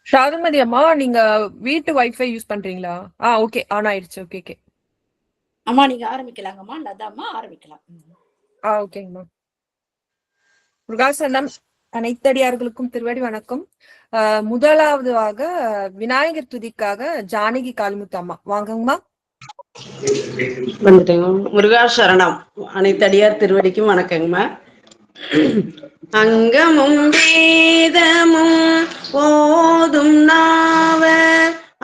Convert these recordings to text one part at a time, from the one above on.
ஷாதுமதி அம்மா, நீங்க வீட்டு வைஃபை யூஸ் பண்றீங்களா? ஓகே, ஆன் ஆயிடுச்சு. Okay okay. அம்மா நீங்க ஆரம்பிக்கலாங்கம்மா. லதாம்மா ஆரம்பிக்கலாம். ஓகேங்கம்மா. முருகாசனம் அனைத்தடியார்களுக்கும் திருவடி வணக்கம். முதலாவதாக விநாயகர் துதிக்காக ஜானகி காளிமுத்து அம்மா வாங்கம்மா. வந்துட்டேங்க. முருகாசரணம் அனைத்தடியார் திருவடிக்கும் வணக்கங்கம்மா. அங்கமும் வேதமும் போதும் நாவ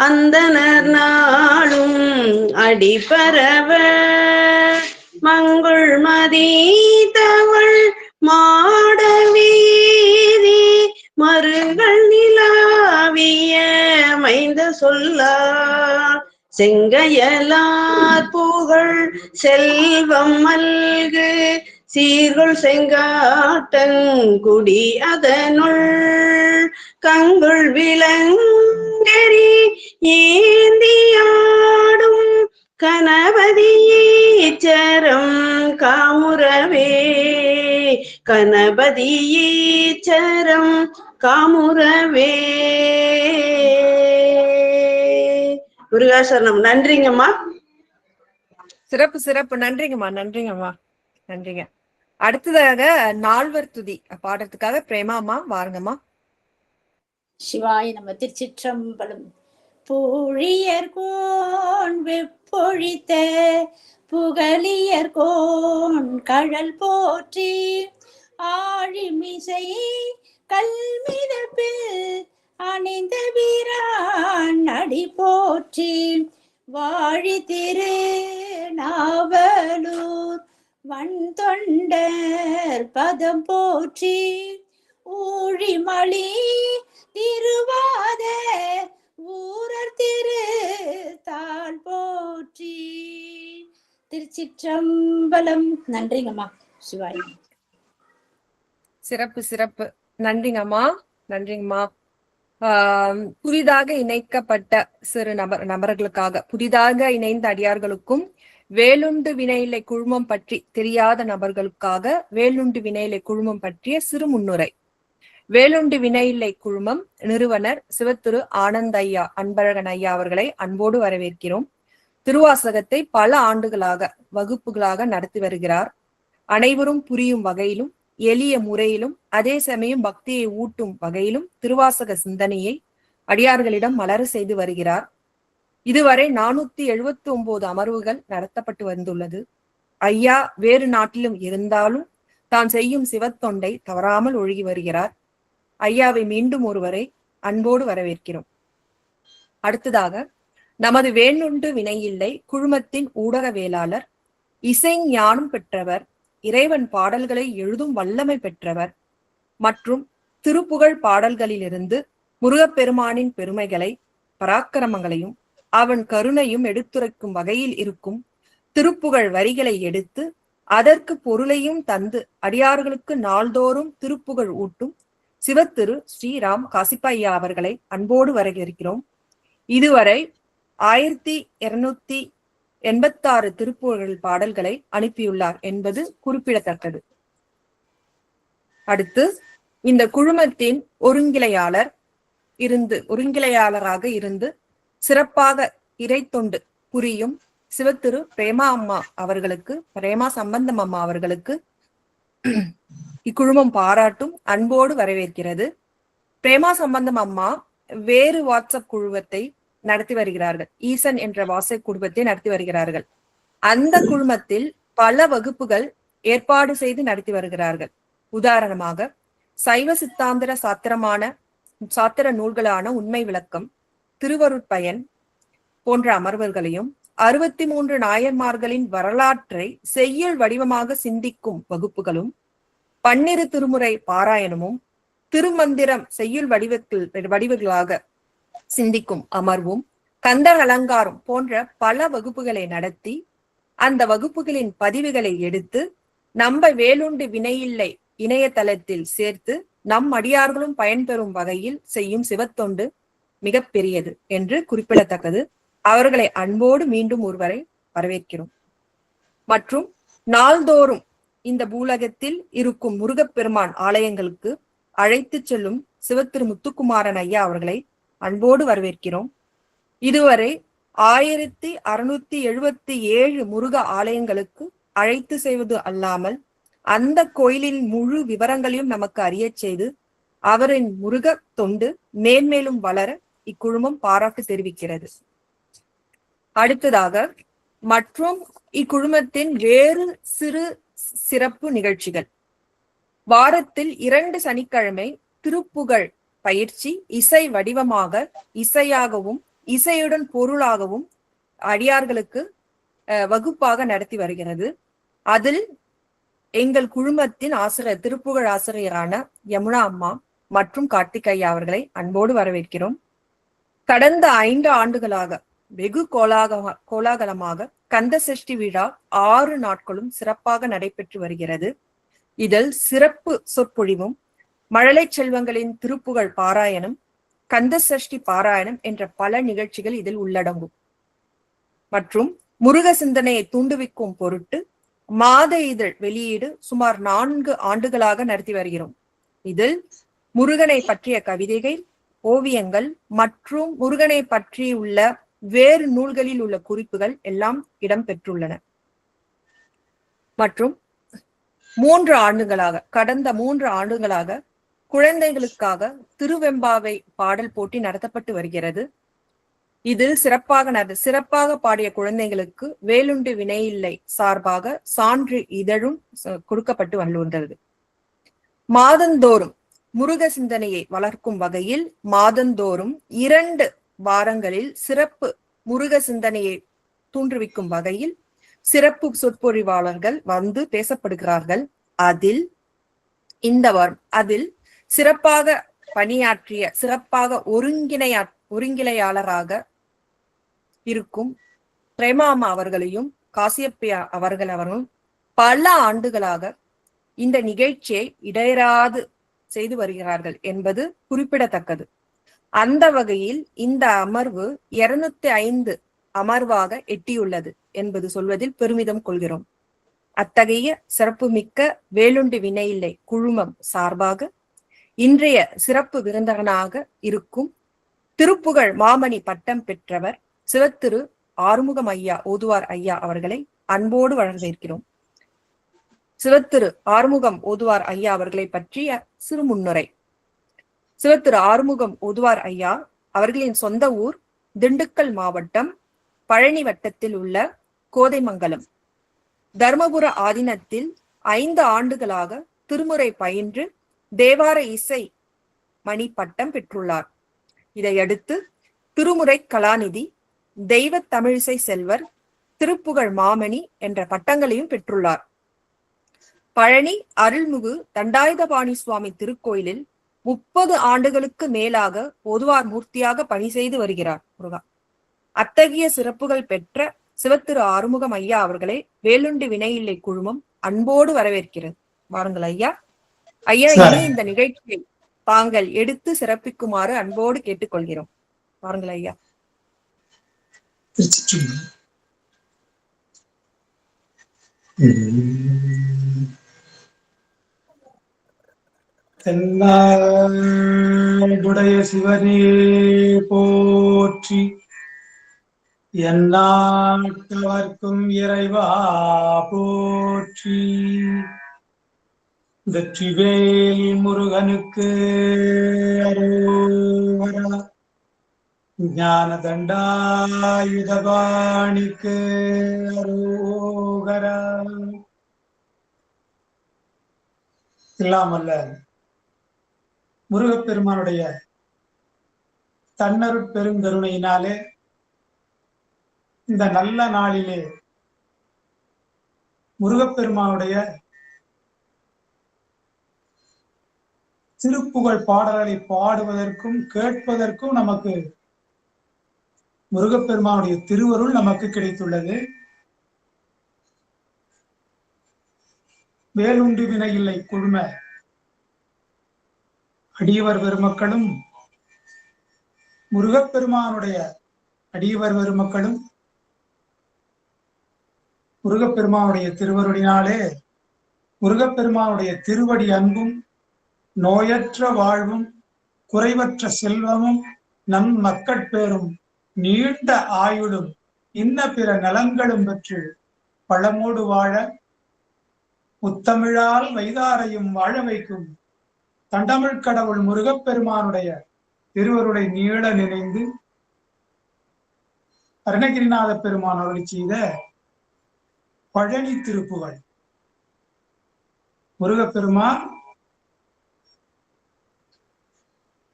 அந்தனர் நாளும் அடிபரவ மங்குள் மதித்தவள் மாடவீதி மருங்கள் நிலாவிய மைந்த சொல்லார் செங்கையலார் புகழ் செல்வம் மல்கு சீர்கொள் செங்காட்டங்குடி அதனுள் கங்குள் விலங்கரி ஏந்தியாடும் கணபதியீச்சரம் காமுரவே கணபதியீச்சரம் காமுரவே. முருகாசரணம். நன்றிங்கம்மா. சிறப்பு சிறப்பு. நன்றிங்கம்மா நன்றிங்கம்மா நன்றிங்க. அடுத்ததாக நால்வர் துதி பாடுறதுக்காக பிரேமா அம்மா வாருங்கம்மா. சிவாய நம்ம. திருச்சிற்றம்பலம். பூழியர்கோன் வெப்பொழித்த புகழியர்கோன் கழல் போற்றி ஆழிமிசை கல்மிதப்பில் அணிந்த வீரான் அடி போற்றி வாழி திரு நாவலூர் வன் தொண்டர் பதம் போற்றி ஊழிமளி திருவாத ஊரர் திரு தாள் போற்றி. திருச்சிற்றம்பலம். நன்றிங்கம்மா. சிவாய். சிறப்பு சிறப்பு. நன்றிங்கம்மா நன்றிங்கம்மா. புதிதாக இணைக்கப்பட்ட சிறு நபர்களுக்காக, புதிதாக இணைந்த அடியார்களுக்கும் வேலுண்டு வினையிலை குழுமம் பற்றி தெரியாத நபர்களுக்காக வேலுண்டு வினையிலை குழுமம் பற்றிய சிறு முன்னுரை. வேலுண்டு வினையில்லை குழுமம் நிறுவனர் சிவத்திரு ஆனந்த ஐயா அன்பழகன் ஐயா அவர்களை அன்போடு வரவேற்கிறோம். திருவாசகத்தை பல ஆண்டுகளாக வகுப்புகளாக நடத்தி வருகிறார். அனைவரும் புரியும் வகையிலும் எளிய முறையிலும் அதே சமயம் பக்தியை ஊட்டும் வகையிலும் திருவாசக சிந்தனையை அடியார்களிடம் மலர செய்து வருகிறார். இதுவரை 479 அமர்வுகள் நடத்தப்பட்டு வந்துள்ளது. ஐயா வேறு நாட்டிலும் இருந்தாலும் தான் செய்யும் சிவத்தொண்டை தவறாமல் ஒழுகி வருகிறார். ஐயாவை மீண்டும் ஒருவரை அன்போடு வரவேற்கிறோம். அடுத்ததாக நமது வேலுண்டு வினையில்லை குழுமத்தின் ஊடக வேளாளர், இசை ஞானம் பெற்றவர், இறைவன் பாடல்களை எழுதும் வல்லமை பெற்றவர் மற்றும் திருப்புகழ் பாடல்களிலிருந்து முருகப்பெருமானின் பெருமைகளை பராக்கிரமங்களையும் அவன் கருணையும் எடுத்துரைக்கும் வகையில் இருக்கும் திருப்புகழ் வரிகளை எடுத்து அதற்கு பொருளையும் தந்து அடியார்களுக்கு நாள்தோறும் திருப்புகழ் ஊட்டும் சிவத்திரு ஸ்ரீராம் காசிப்பையா அவர்களை அன்போடு வரவேற்கிறோம். இதுவரை 1286 திருப்புகழ் பாடல்களை அனுப்பியுள்ளார் என்பது குறிப்பிடத்தக்கது. அடுத்து இந்த குழுமத்தின் ஒருங்கிணையாளராக இருந்து சிறப்பாக இறைத்தொண்டு புரியும் சிவத்திரு பிரேமா சம்பந்தம் அம்மா அவர்களுக்கு இக்குழுமம் பாராட்டும் அன்போடு வரவேற்கிறது. பிரேமா சம்பந்தம் அம்மா வேறு வாட்ஸ்அப் குழுமத்தை நடத்தி வருகிறார்கள். ஈசன் என்ற வாட்ஸ்அப் குழுமத்தை நடத்தி வருகிறார்கள். அந்த குழுமத்தில் பல வகுப்புகள் ஏற்பாடு செய்து நடத்தி வருகிறார்கள். உதாரணமாக சைவ சித்தாந்திர சாத்திர நூல்களான உண்மை விளக்கம், திருவருட்பயன் போன்ற அமர்வுகளையும் 63 நாயன்மார்களின் வரலாற்றை செய்யுள் வடிவமாக சிந்திக்கும் வகுப்புகளும், 12 திருமுறை பாராயணமும், திருமந்திரம் செய்யுள் வடிவங்களாக சிந்திக்கும் அமர்வும், கந்தர் அலங்காரம் போன்ற பல வகுப்புகளை நடத்தி அந்த வகுப்புகளின் பதிவுகளை எடுத்து நம்ம வேலுண்டு வினையில்லை இணையதளத்தில் சேர்த்து நம் அடியார்களும் பயன்பெறும் வகையில் செய்யும் சிவத்தொண்டு மிக பெரியது என்று குறிப்பிடத்தக்கது. அவர்களை அன்போடு மீண்டும் ஒருவரை வரவேற்கிறோம். மற்றும் நாள்தோறும் இந்த பூலகத்தில் இருக்கும் முருகப்பெருமான் ஆலயங்களுக்கு அழைத்து செல்லும் சிவத்திரு முத்துக்குமாரன் ஐயா அவர்களை அன்போடு வரவேற்கிறோம். இதுவரை 1677 முருக ஆலயங்களுக்கு அழைத்து செய்வது அல்லாமல் அந்த கோயிலின் முழு விவரங்களையும் நமக்கு அறிய செய்து அவரின் முருக தொண்டு மேன்மேலும் வளர இக்குழுமம் பாராட்டு தெரிவிக்கிறது. அடுத்ததாக மற்றும் இக்குழுமத்தின் வேறு சிறு சிறப்பு நிகழ்ச்சிகள். வாரத்தில் 2 சனிக்கிழமை திருப்புகழ் பயிற்சி இசை வடிவமாக, இசையாகவும் இசையுடன் பொருளாகவும் அடியார்களுக்கு வகுப்பாக நடத்தி வருகிறது. அதில் எங்கள் குழுமத்தின் ஆசிரியர், திருப்புகழ் ஆசிரியரான யமுனா அம்மா மற்றும் கார்த்திகையா அவர்களை அன்போடு வரவேற்கிறோம். கடந்த 5 ஆண்டுகளாக வெகு கோலாகலமாக கந்த சஷ்டி விழா 6 நாட்களும் சிறப்பாக நடைபெற்று வருகிறது. இதில் சிறப்பு சொற்பொழிவும், மழலை செல்வங்களின் திருப்புகழ் பாராயணம், கந்த சஷ்டி பாராயணம் என்ற பல நிகழ்ச்சிகள் இதில் உள்ளடங்கும். மற்றும் முருக சிந்தனையை தூண்டுவிக்கும் பொருட்டு மாத இதழ் வெளியீடு சுமார் 4 ஆண்டுகளாக நடத்தி வருகிறோம். இதில் முருகனை பற்றிய கவிதைகள், ஓவியங்கள் மற்றும் முருகனை பற்றியுள்ள வேறு நூல்களில் உள்ள குறிப்புகள் எல்லாம் இடம்பெற்றுள்ளன. மற்றும் கடந்த 3 ஆண்டுகளாக குழந்தைகளுக்காக திருவெம்பாவை பாடல் போட்டி நடத்தப்பட்டு வருகிறது. இதில் சிறப்பாக பாடிய குழந்தைகளுக்கு வேலுண்டு வினையில்லை சார்பாக சான்று இதழும் கொடுக்கப்பட்டு வந்துள்ளது. மாதந்தோறும் முருக சிந்தனையை வளர்க்கும் வகையில் மாதந்தோறும் 2 வாரங்களில் சிறப்பு முருக சிந்தனையை தூண்டுவிக்கும் வகையில் சிறப்பு சொற்பொழிவாளர்கள் வந்து பேசப்படுகிறார்கள். அதில் சிறப்பாக பணியாற்றிய, சிறப்பாக ஒருங்கிணையாளராக இருக்கும் பிரேமாமா அவர்களையும் காசியப்பையா அவர்களும் பல ஆண்டுகளாக இந்த நிகழ்ச்சியை இடையராது செய்து வருகிறார்கள் என்பது குறிப்பிடத்தக்கது. அந்த வகையில் இந்த அமர்வு 205 அமர்வாக எட்டியுள்ளது என்பது சொல்வதில் பெருமிதம் கொள்கிறோம். அத்தகைய சிறப்புமிக்க வேலுண்டு வினையில்லை குழுமம் சார்பாக இன்றைய சிறப்பு விருந்தினராக இருக்கும் திருப்புகழ் மாமணி பட்டம் பெற்றவர் சிவத்திரு ஆறுமுகம் ஐயா ஓதுவார் ஐயா அவர்களை அன்போடு வரவேற்கிறோம். சிவத்திரு ஆறுமுகம் ஓதுவார் ஐயா அவர்களை பற்றிய சிறு முன்னுரை. சிவத்திரு ஆறுமுகம் ஓதுவார் ஐயா அவர்களின் சொந்த ஊர் திண்டுக்கல் மாவட்டம் பழனி வட்டத்தில் உள்ள கோதைமங்கலம். தர்மபுர ஆதீனத்தில் 5 ஆண்டுகளாக திருமுறை பயின்று தேவார இசை மணி பட்டம் பெற்றுள்ளார். இதையடுத்து திருமுறை கலாநிதி, தெய்வ தமிழிசை செல்வர், திருப்புகழ் மாமணி என்ற பட்டங்களையும் பெற்றுள்ளார். பழனி அருள்மிகு தண்டாயுதபாணி சுவாமி திருக்கோயிலில் 30 ஆண்டுகளுக்கு மேலாக ஓதுவார் மூர்த்தியாக பணி செய்து வருகிறார் முருகா. அத்தகைய சிறப்புகள் பெற்ற சிவத்திரு ஆறுமுகம் ஐயா அவர்களை வேலுண்டு வினையில்லை குழுமம் அன்போடு வரவேற்கிறது. வாருங்கள் ஐயா. ஐயா, இனி இந்த நிகழ்ச்சியை தாங்கள் எடுத்து சிறப்பிக்குமாறு அன்போடு கேட்டுக்கொள்கிறோம். வாருங்கள் ஐயா. தென்னாடுடைய சிவனே போற்றி, எந்நாட்டவர்க்கும் இறைவா போற்றி, வெற்றிவேல் முருகனுக்கு அரோகரா, ஞான தண்டாயுதபாணிக்கு அரோகரா. இல்லாமல்ல முருகப்பெருமானுடைய தன்னருட் பெருங்கருணையினாலே இந்த நல்ல நாளிலே முருகப்பெருமானுடைய திருப்புகழ் பாடல்களை பாடுவதற்கும் கேட்பதற்கும் நமக்கு முருகப்பெருமானுடைய திருவருள் நமக்கு கிடைத்துள்ளது. வேலுண்டு வினையில்லை குழும அடியவர் பெருமக்களும் முருகப்பெருமானுடைய அடியவர் பெருமக்களும் முருகப்பெருமானுடைய திருவருளினாலே முருகப்பெருமானுடைய திருவடி அன்பும் நோயற்ற வாழ்வும் குறைவற்ற செல்வமும் நம் மக்கட்பேரும் நீண்ட ஆயுளும் இன்ன பிற நலன்களும் பெற்று பழமோடு வாழ முத்தமிழால் வைதாரையும் வாழ வைக்கும் தண்டமிழ் கடவுள் முருகப்பெருமானுடைய திருவருளை நீள நினைந்து அருணகிரிநாத பெருமான் அருளி செய்த பழனி திருப்புகழ். முருகப்பெருமான்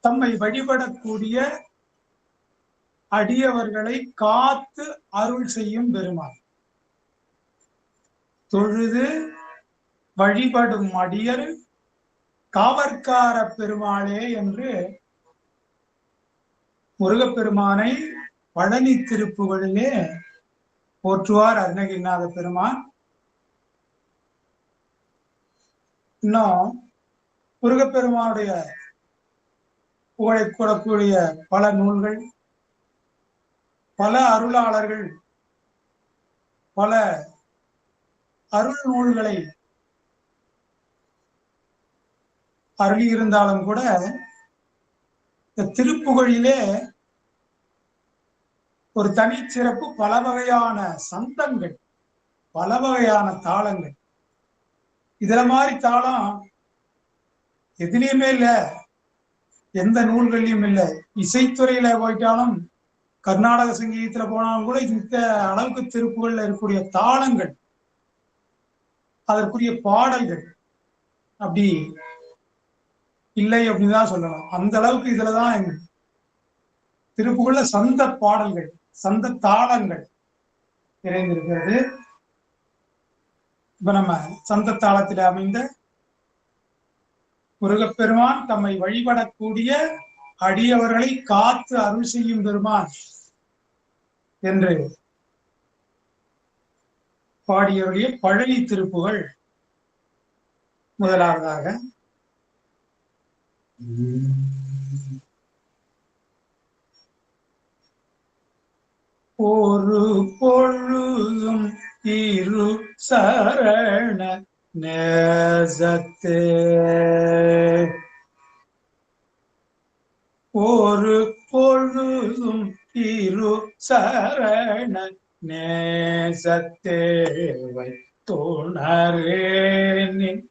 தம்மை வழிபடக்கூடிய அடியவர்களை காத்து அருள் செய்யும் பெருமான். தொழுது வழிபடும் அடியர் காவற்கார பெருமாளே என்று முருகப்பெருமானை பழனி திருப்புகழிலே போற்றுவார் அருணகிரிநாத பெருமான். இன்னும் முருகப்பெருமானுடைய புகழை கூறக்கூடிய பல நூல்கள், பல அருளாளர்கள் பல அருள் நூல்களை அருளி இருந்தாலும் கூட இந்த திருப்புகழிலே ஒரு தனிச்சிறப்பு. பல வகையான சந்தங்கள், பல வகையான தாளங்கள். இதுல மாதிரி தாளம் எதுலையுமே இல்லை, எந்த நூல்கள்லயும் இல்லை. இசைத்துறையில போயிட்டாலும் கர்நாடக சங்கீதத்துல போனாலும் கூட இந்த அளவுக்கு திருப்புகள்ல இருக்கக்கூடிய தாளங்கள், அதற்குரிய பாடல்கள் அப்படி இல்லை அப்படின்னுதான் சொல்லணும். அந்த அளவுக்கு இதுலதான் திருப்புகள்ல சந்த பாடல்கள், சந்த தாளங்கள் நிறைந்திருக்கிறது. இப்ப நம்ம சந்த தாளத்தில் அமைந்த முருகப்பெருமான் தம்மை வழிபடக்கூடிய அடியவர்களை காத்து அருள் செய்யும் பெருமான் என்று பாடியவருடைய பழனி திருப்புகழ். முதலாவதாக ஒரு பொழுதும் இரு சரண நேசத்தே, ஒரு பொழுதும் இரு சரண நேசத்தேவை துணரேனின்,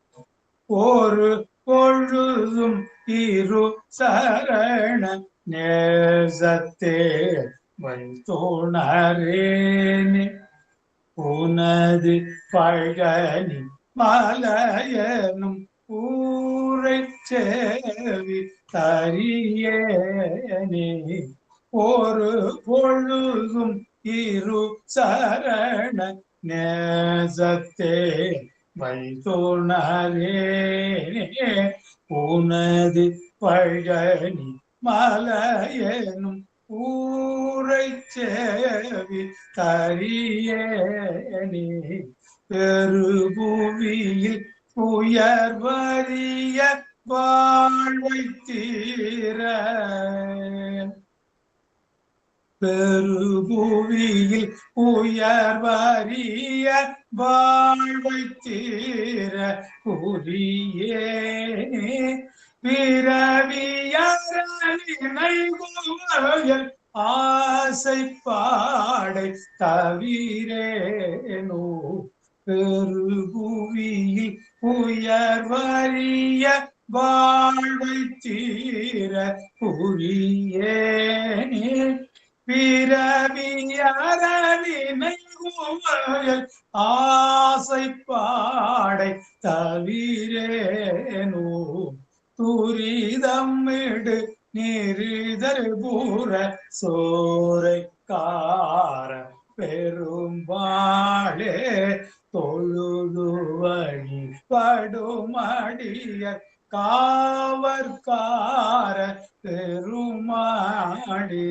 ஒரு பொழுதும் இரு சரண நேசத்தே வைத்துணரேனே, உனது பழனி மலையனும் ஊரை சேவி தரியேனே, ஒரு பொழுதும் இரு சரண நேசத்தே வைத்துணரேனே, உனது பழனி மலையனும் ஊரை சேவி தரியேனே, பெருபுவியில் உயர்வறிய வாழ்வை தீர, பெருபுவியில் உயர்வறிய வாழ்வை தீர புரியேனே, பிறவியல் ஆசை பாடை தவிரேனோ, பெருபுவியில் உயர்வறிய வாழ்வை தீர புரியேனே, பிறவியல் ஆசை பாடை தவிரேனோ, துரிதமிடு நிறுதல் பூர சோரைக்கார பெரும்பாளே, தொழுது வழிபடுமடிய காவற்கார பெருமாளே,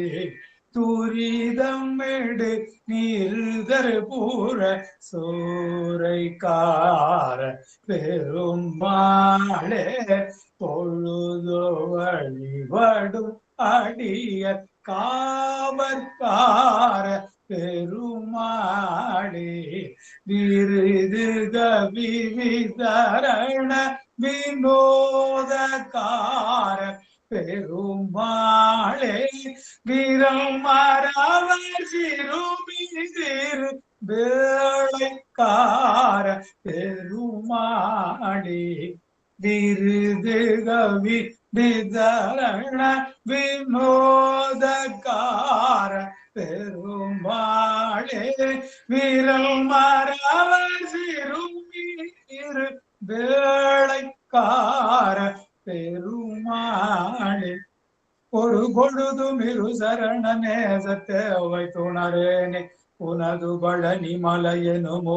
துரிதமிடு நிறுதல் பூர சோரைக்கார பெருமாளே, தொழுது வழிபடும் அடிய காவற்கார பெருமாளே, விருதுக விவிதரண வினோதக்கார பெருமாளே வீரம் மாறாவர் சிறுமிதிரு வேளைக்கார பெருமாளே விருது கவி விதரண வினோதக்கார பெருமாளே விரல் மறவர் சிறுமிதிரு வேளைக்கார பெருமாளே ஒரு பொழுதும் இரு சரண நேசத்தேவை துணரேனே உனது பழனி மலையெனுமோ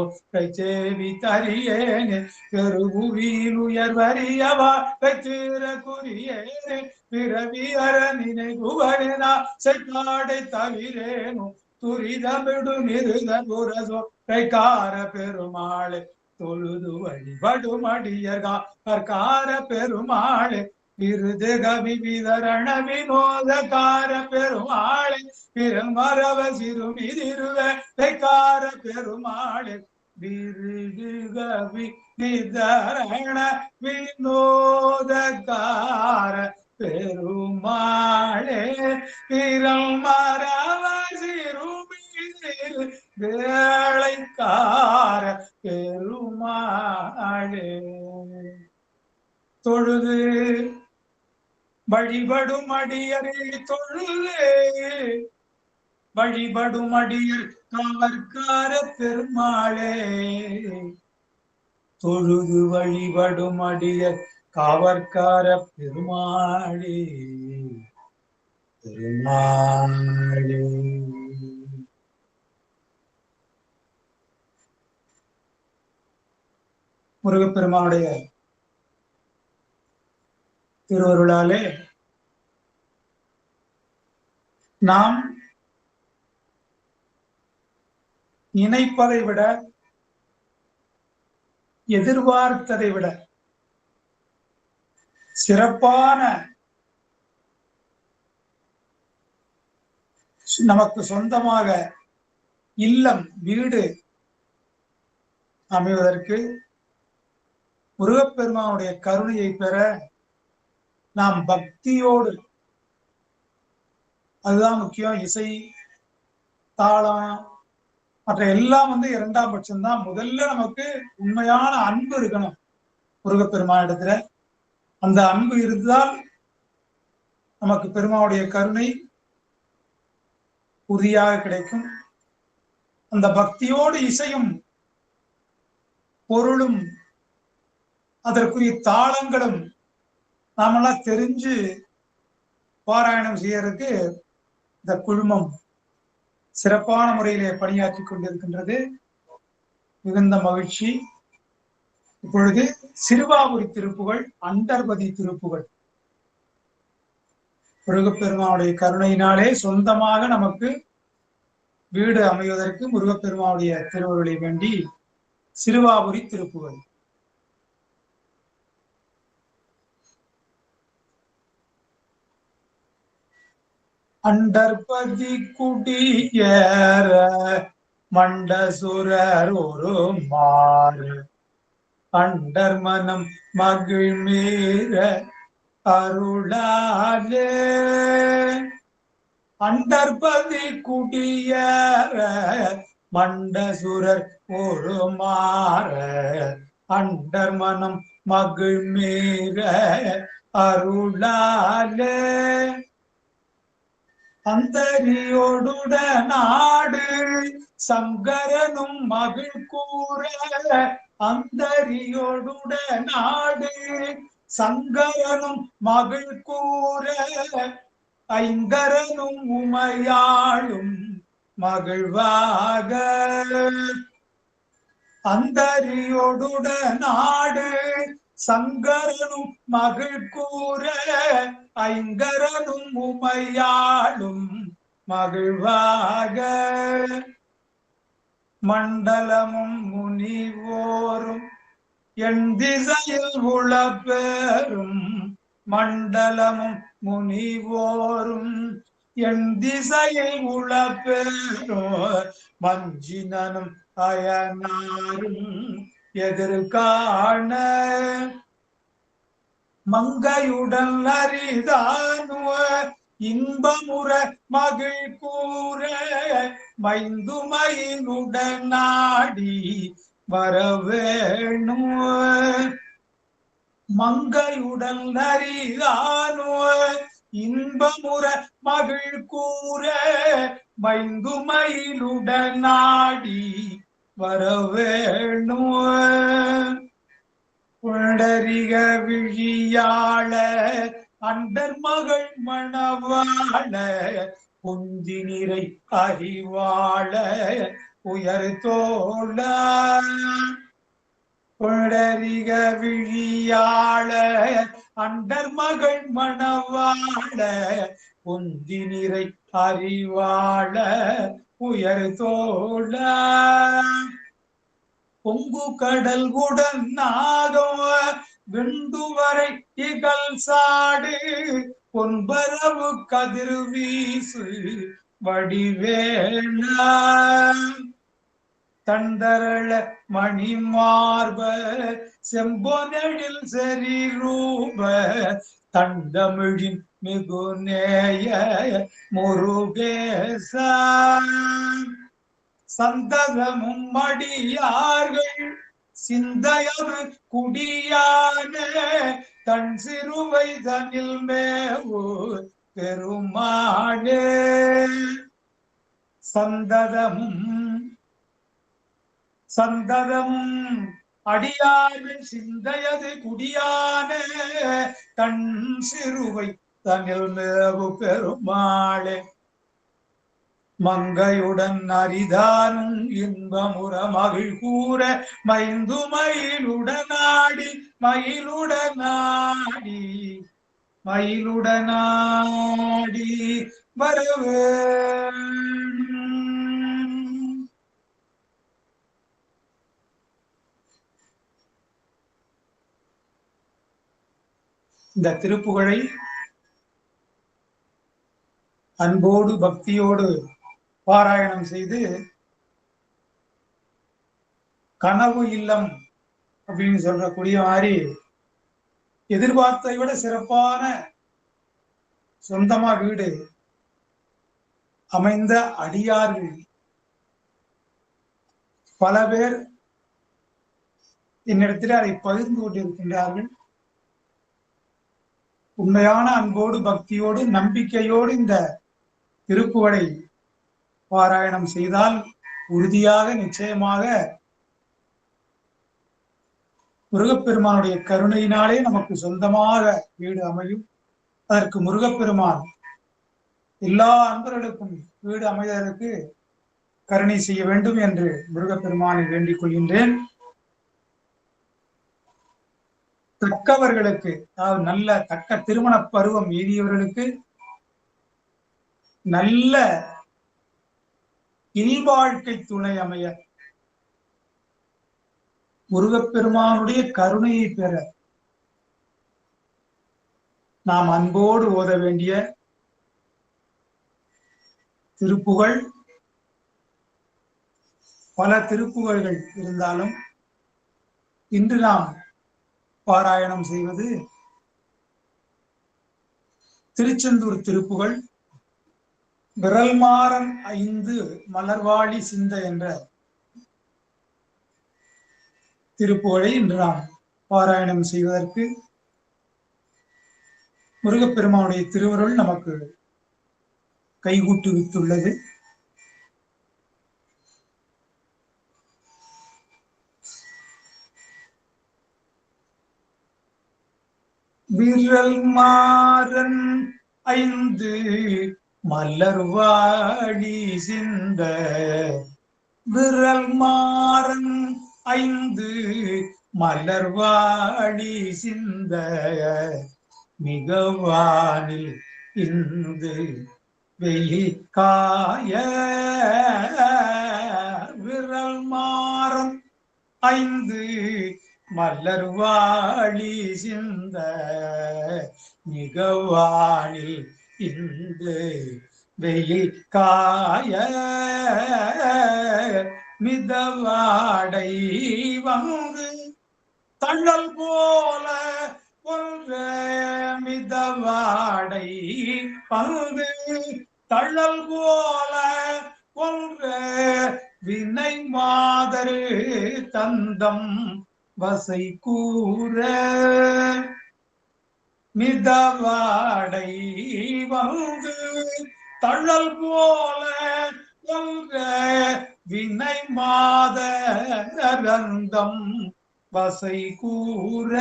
சேவி தரியேனே பெருபுவியில் உயர்வறியவா பெற்றிர குறியேனே பிறவி அரணினை குவரேனா செட்டாடை தவிரேனும் துரிதமிடு நிருத புரசோ கைக்கார பெருமாளே தொழுது வழிபடும் அடியர்கார பெருமாளே விருது கவி விதரண வினோதக்கார பெருமாளே பிறமரவ சிறுமிதிருவேக்கார பெருமாளே விருது கவி விதரண வினோதக்கார பெருமாளே பிறமரவ சிறுமிதிரு வேளைக்கார பெருமாளே தொழுது வழிபடும் அடியரே தொழுது வழிபடும் அடியர் காவற்கார பெருமாளே தொழுது வழிபடும் அடியர் காவற்கார பெருமாளே பெருமாளே. முருகப்பெருமானுடைய திருவருளாலே நாம் நினைப்பதை விட எதிர்பார்த்ததை விட சிறப்பான நமக்கு சொந்தமாக இல்லம் வீடு அமைவதற்கு முருகப்பெருமானுடைய கருணையை பெற நாம் பக்தியோடு, அதுதான் முக்கியம். இசை தாளம் மற்ற எல்லாம் இரண்டாம் பட்சம்தான். முதல்ல நமக்கு உண்மையான அன்பு இருக்கணும் முருகப்பெருமானிடத்துல. அந்த அன்பு இருந்தால் நமக்கு பெருமானுடைய கருணை உறுதியாக கிடைக்கும். அந்த பக்தியோடு இசையும் பொருளும் அதற்குரிய தாளங்களும் நாமெல்லாம் தெரிஞ்சு பாராயணம் செய்யறதுக்கு இந்த குழுமம் சிறப்பான முறையிலே பணியாற்றி கொண்டிருக்கின்றது. மிகுந்த மகிழ்ச்சி. இப்பொழுது சிறுவாபுரி திருப்புகழ், அண்டர்பதி திருப்புகழ் முருகப்பெருமானுடைய கருணையினாலே சொந்தமாக நமக்கு வீடு அமைவதற்கு முருகப்பெருமானுடைய திருவருளை வேண்டி சிறுவாபுரி திருப்புகழ். அண்டர்பதி குடியேற மண்டசுரர் ஒரு மாறு அண்டர் மனம் மகிழ்மீர அருளாலே. அண்டர்பதி குடியேற மண்டசுரர் ஒரு மாற அண்டர் மனம் மகிழ்மீர அருளாலே. அந்தரியோடுட நாடு சங்கரனும் மகிழ் கூற அந்தரியோடுட நாடு சங்கரனும் மகிழ் கூற ஐங்கரனும் உமையாளும் மகிழ்வாக. அந்தரியோடுட நாடு சங்கரனும் மகிழ் கூற ஐங்கரனும் உமையாளும் மகிழ்வாக. மண்டலமும் முனிவோரும் என் திசையில் உளப்பெறும் மண்டலமும் முனிவோரும் என் திசையில் உளப்பெறோ மஞ்சினனும் அயனாரும் எதிர்காண. மங்கையுடன் அரிதானுவ இன்பமுற மகிழ் கூற மைந்துமையினுடன் நாடி வரவேணும். மங்கையுடன் அரிதானுவ இன்பமுற மகிழ் கூற மைந்துமையிலுடன் நாடி வரவேணும். புண்டரிக விழியாள அண்டர் மகள் மணவாள பொந்தி நிறை அறிவாள உயர் தோழ. புண்டரிக விழியாள அண்டர் மகள் மணவாள பொந்தி நிறை அறிவாள உயர் தோழ. பொங்கு கடல் உடன் நாகம் விண்டுவரை இகல் சாடு பொன்பரவு கதிர் வீசு வடிவேண. தண்டரள மணி மார்ப செம்பொனெழில் செறி ரூப தண்டமிழின் மிகு நேய முருகேச. சந்ததமும் மடியார்கள் சிந்தையது குடியான தன் சிறுவை தனில் மேவு பெருமானே. சந்ததமும் அடியார்கள் சிந்தையது குடியான தன் சிறுவை தனில் மேவு பெருமாளே. மங்கையுடன் அரிதானும் இன்பமுற மகிழ் கூற மைந்துமயிலுடனாடி மயிலுடனாடி வரவே. இந்த திருப்புகழை அன்போடு பக்தியோடு பாராயணம் செய்து கனவு இல்லம் அப்படின்னு சொல்லக்கூடிய மாதிரி எதிர்பார்த்தை விட சிறப்பான சொந்தமா வீடு அமைந்த அடியார்கள் பல பேர் என்னிடத்தில் அதை பகிர்ந்து கொண்டிருக்கின்றார்கள். உண்மையான அன்போடு பக்தியோடு நம்பிக்கையோடு இந்த திருப்புகழை பாராயணம் செய்தால் உறுதியாக நிச்சயமாக முருகப்பெருமானுடைய கருணையினாலே நமக்கு சொந்தமாக வீடு அமையும். அதற்கு முருகப்பெருமான் எல்லா அன்பர்களுக்கும் வீடு அமைவதற்கு கருணை செய்ய வேண்டும் என்று முருகப்பெருமானை வேண்டிக் கொள்கின்றேன். தக்கவர்களுக்கு, அதாவது நல்ல தக்க திருமண பருவம் எய்தியவர்களுக்கு நல்ல இல்வாழ்க்கை துணை அமைய முருகப்பெருமானுடைய கருணையை பெற நாம் அன்போடு ஓத வேண்டிய திருப்புகழ். பல திருப்புகழ்கள் இருந்தாலும் இன்று நாம் பாராயணம் செய்வது திருச்செந்தூர் திருப்புகழ் விரல்மாறன் 5 மலர்வாழி சிந்த என்ற திருப்புகழை இன்று நாம் பாராயணம் செய்வதற்கு முருகப்பெருமானுடைய திருவருள் நமக்கு கைகூட்டுவித்துள்ளது. விரல்மாறன் 5 மலர்வாழி சிந்த. விரல்மாறன் 5 மலர்வாழி சிந்த மிகவானில் இந்து வெயில் காய. விரல்மாறன் 5 மலர்வாழி சிந்த மிகவானில் இந்து வெயில் காய. மிதவாடை வந்து தள்ளல் போல கொன்ற மிதவாடை பங்கு தள்ளல் போல கொன்ற வினை மாதரு தந்தம் வசை கூற மிதவாடை வந்து தள்ளல் போல கொன்ற வினை மாதரந்தம் வசை கூற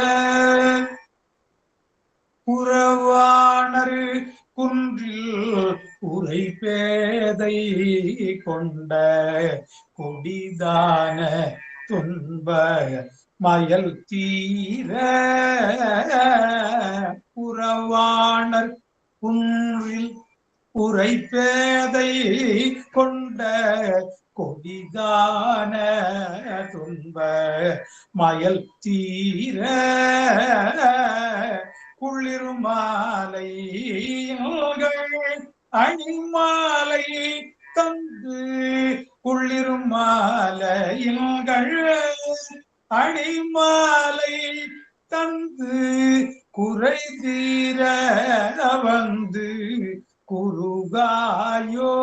புறவாணர் குன்றில் உரை பேதை கொண்ட கொடிதான துன்ப மயல் தீர புறவாணர் குன்றில் உரை பேதை கொண்ட கொடிதான துன்ப மயல் தீர குளிர்மாலை அணிமாலை தந்து குளிர்மாலைகள் அணிமாலை தந்து குறை தீர வந்து குருகாயோ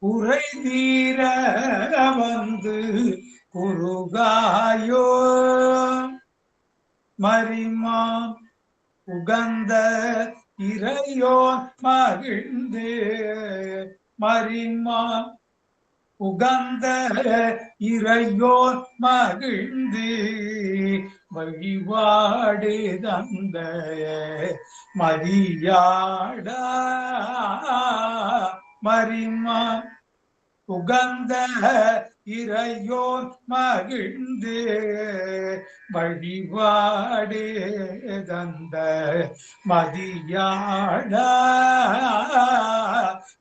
குறை தீர வந்து குருகாயோ மரிமா உகந்த இறையோ மகிழ்ந்து மரிமா உகந்த இறையோ மகிழ்ந்து வழிபாடு தந்த மரியாடா மரிமா உகந்த இறையோன் மகிழ்ந்து வழிபாடு தந்த மதியாடா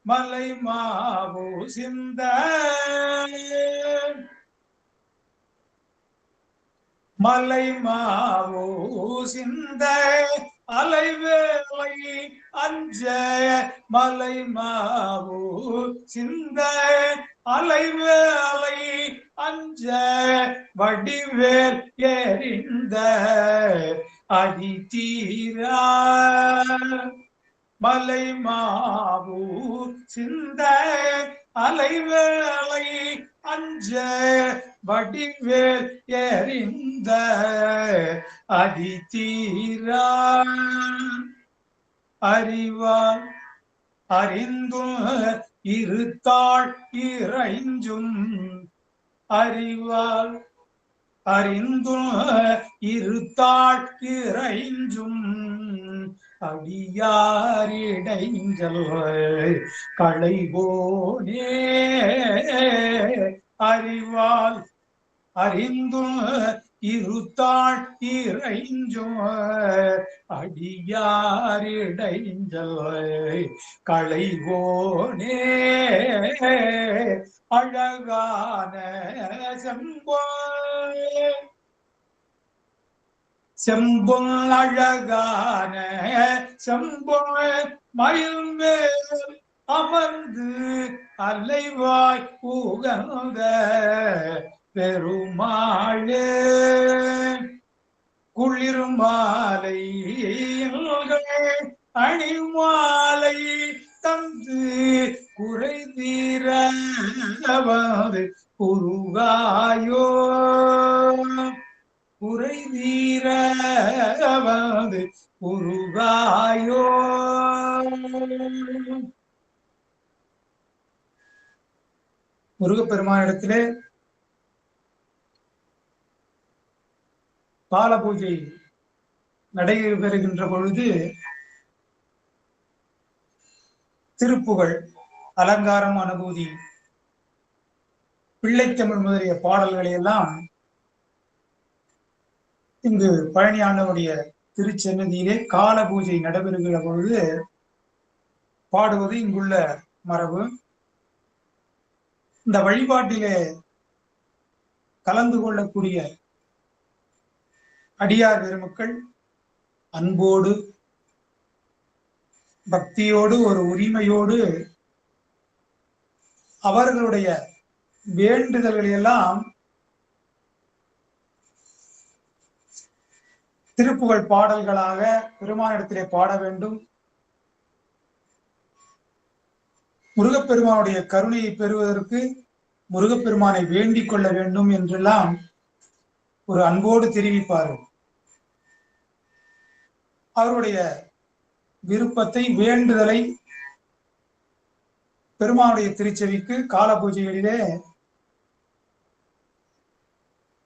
மலை மாவு சிந்த மலை மாவு சிந்த அலைவேலை அஞ்ச மலை மாவு சிந்த அலைவேலை அஞ்ச வடிவேல் எறிந்த அடி தீரா மலை மாவு சிந்த அலைவேலை அஞ்ச வடிவேல் எறிந்த அடி தீரா அறிவால் அறிந்தும் இருத்தாள் இறைஞ்சும் அறிவால் அறிந்தும் இருத்தாள் இறைஞ்சும் அடியாரிடைஞ்சல் களைவோனே அறிவால் அறிந்தும் இருத்தாள் இறைஞ்சும் அடியாரிடைஞ்சல் களைவோனே அழகான செம்பொன் அழகான செம்பொன் மயில் மேல் அமர்ந்து அலைவாய் உகந்த பெருமாளே குளிர் மாலை அணிமாலை தந்து குறை தீரவது குருகாயோ குறை தீரவது குருகாயோ முருகப்பெருமானிடத்திலே பால பூஜை நடைபெறுகின்ற பொழுது திருப்புகழ், அலங்காரம், அனுபூதி, பிள்ளைத்தமிழ் முதலிய பாடல்களை எல்லாம் இங்கு பழனியாண்டவனுடைய திருச்சென்னதியிலே கால பூஜை நடைபெறுகிற பொழுது பாடுவது இங்குள்ள மரபு. இந்த வழிபாட்டிலே கலந்து கொள்ளக்கூடிய அடியார் பெருமக்கள் அன்போடு பக்தியோடு ஒரு உரிமையோடு அவர்களுடைய வேண்டுதல்களை எல்லாம் திருப்புகழ் பாடல்களாக பெருமானிடத்திலே பாட வேண்டும். முருகப்பெருமானுடைய கருணையை பெறுவதற்கு முருகப்பெருமானை வேண்டிக் கொள்ள வேண்டும் என்றெல்லாம் ஒரு அன்போடு தெரிவிப்பார்கள். அவருடைய விருப்பத்தை, வேண்டுதலை பெருமானுடைய திருச்செவிக்கு கால பூஜைகளிலே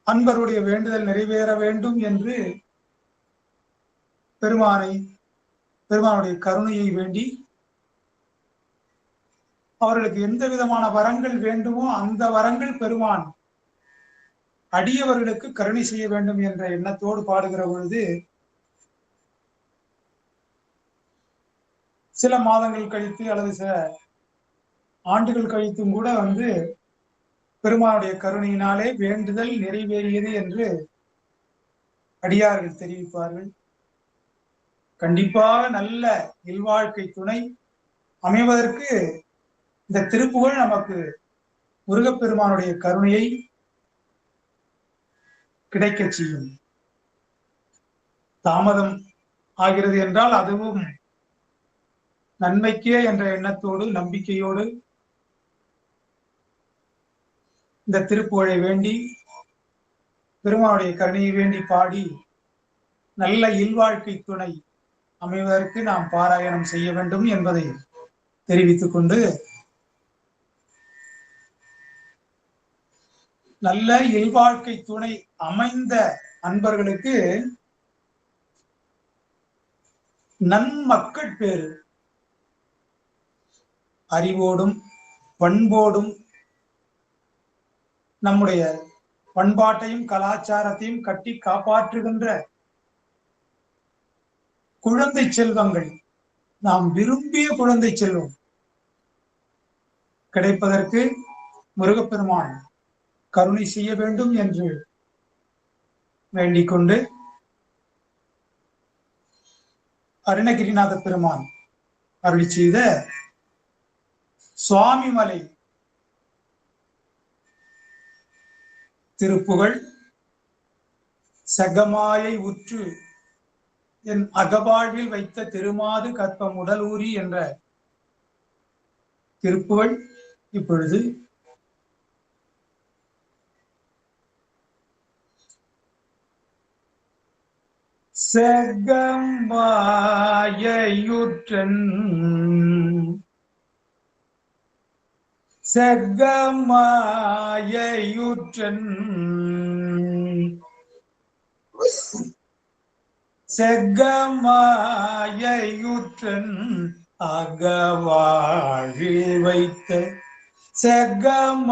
அன்பருடைய வேண்டுதல் நிறைவேற வேண்டும் என்று பெருமானுடைய கருணையை வேண்டி அவர்களுக்கு எந்த விதமான வரங்கள் வேண்டுமோ அந்த வரங்கள் பெருமான் அடியவர்களுக்கு கருணை செய்ய வேண்டும் என்ற எண்ணத்தோடு பாடுகிற பொழுது சில மாதங்கள் கழித்து அல்லது சில ஆண்டுகள் கழித்தும் கூட பெருமானுடைய கருணையினாலே வேண்டுதல் நிறைவேறியது என்று அடியார்கள் தெரிவிப்பார்கள். கண்டிப்பாக நல்ல இல்வாழ்க்கை துணை அமைவதற்கு இந்த திருப்புகழ் நமக்கு முருகப்பெருமானுடைய கருணையை கிடைக்க செய்யும். தாமதம் ஆகிறது என்றால் அதுவும் நன்மைக்கே என்ற எண்ணத்தோடு, நம்பிக்கையோடு இந்த திருப்புகழை வேண்டி பெருமானுடைய கருணையை வேண்டி பாடி நல்ல இல்வாழ்க்கை துணை அமைவதற்கு நாம் பாராயணம் செய்ய வேண்டும் என்பதை தெரிவித்துக் கொண்டு, நல்ல இல்வாழ்க்கை துணை அமைந்த அன்பர்களுக்கு நன்மக்கள் பேரு அறிவோடும் பண்போடும் நம்முடைய பண்பாட்டையும் கலாச்சாரத்தையும் கட்டி காப்பாற்றுகின்ற குழந்தை செல்வங்கள், நாம் விரும்பிய குழந்தை செல்வம் கிடைப்பதற்கு முருகப்பெருமான் கருணை செய்ய வேண்டும் என்று வேண்டிக் கொண்டு, அருணகிரிநாத பெருமான் அருளி செய்த சுவாமிமலை திருப்புகழ் சகமாயை உற்று என் அகவாழ்வில் வைத்த திருமாது கற்பம் உடலூரி என்ற திருப்புகழ் இப்பொழுது செகமாயுற்றன் செகமாயுற்றன் செகமாயுற்றன் அகவாழில் வைத்த செகமாயுற்றன்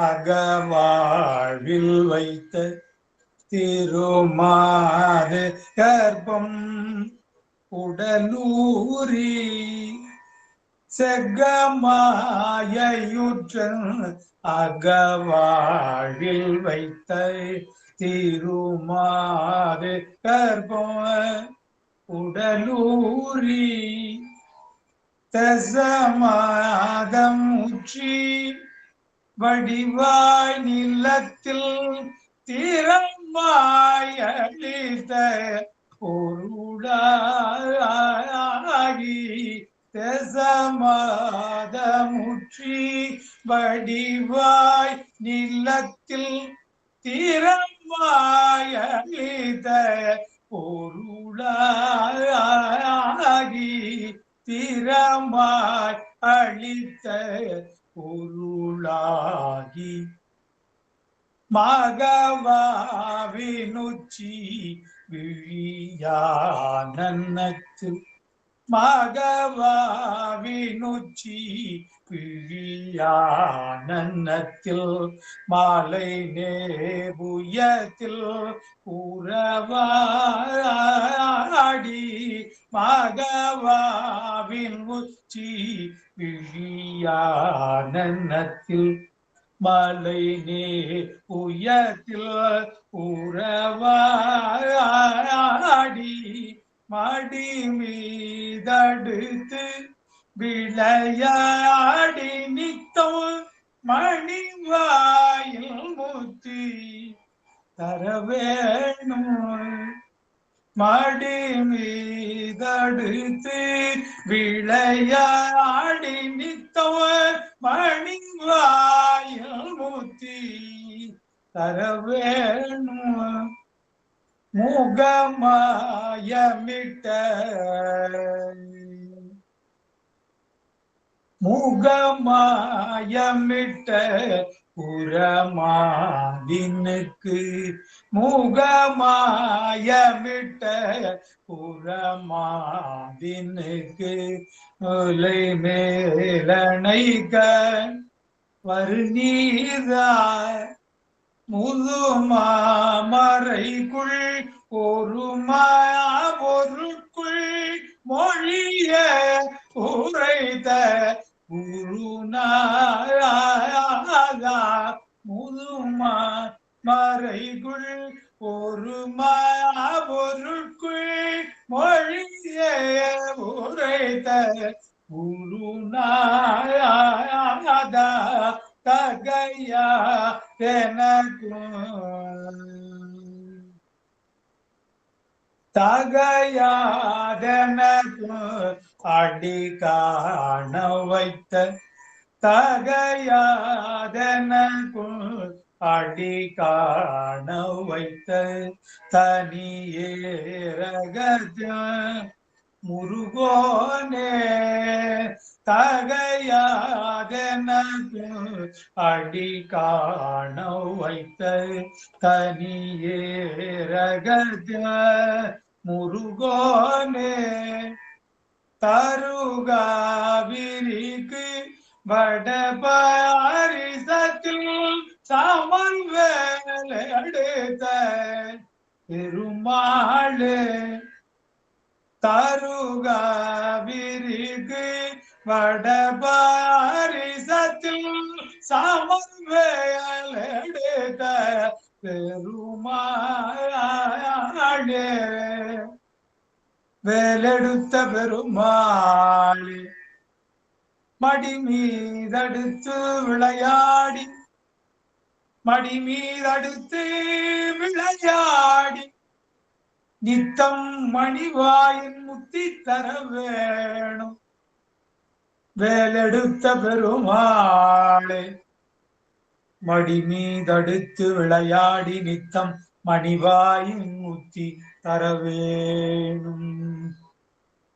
அகவாழ்வில் வைத்த திருமாது கற்பம் உடலூரி செகமாயுற்றன் அகவாழில் வைத்த திருமாது கற்பம் உடலூரி தசமாதம் உச்சி வடிவாய் நிலத்தில் திறமாய் அளித்த பொருளாகி தசமாதமுற்றி வடிவாய் நிலத்தில் திறமாய் அளித்த பொருளாகி திறமாய் அளித்த பொருளாகி மகவாவினுச்சி விழியானத்து மகவாவினுச்சி விழியானத்தில் மாலை நேபுயத்தில் உறவாடி மகவாவின் உச்சி விழியானத்தில் மலை நே உயத்தில் உறவாடி மடி மீதடுத்து விளையாடி நித்தம் மணிவாயில் முத்தி தர வேணும். மடி மீதடுத்து விளையாடி நித்தவர் மணிவாயில் முத்தி தர வேணும். முகமாயமிட்ட புறமாவினுக்கு முகமாயமிட்ட புறமாவினுக்கு முலை மேலணைக்க வருநீராய் முதுமாமரைக்குள் பொருக்குள் மொழிய உரைத்த குருநாதா முதுமா மறைகுள் பொருக்குள் மொழிய உரைத்த குருநாதா தகையா தகையாதனக்கும் அடி காண வைத்த தகையாதனக்கும் அடி காண வைத்த தனியேரகஜ முருகோனே தகையாதனக்கும் அடி காண வைத்த தனியேரகஜ முருகோனே தருகாவிரிக்கு வடபாரிசத்தில் சாமல் வேலை அடுத்த பெருமாளே தருகாவிரிக்கு வடபாரிசத்தில் சாமல் வேலை அடுத்த பெருமாளே வேலெடுத்த பெருமாளே மடி மீதடுத்து விளையாடி மடி மீதடுத்து விளையாடி நித்தம் மணிவாயின் முத்தி தர வேணும். வேலெடுத்த பெருமாளே மடி மீதடுத்து விளையாடி நித்தம் மணிவாயின் முத்தி தர வேணும்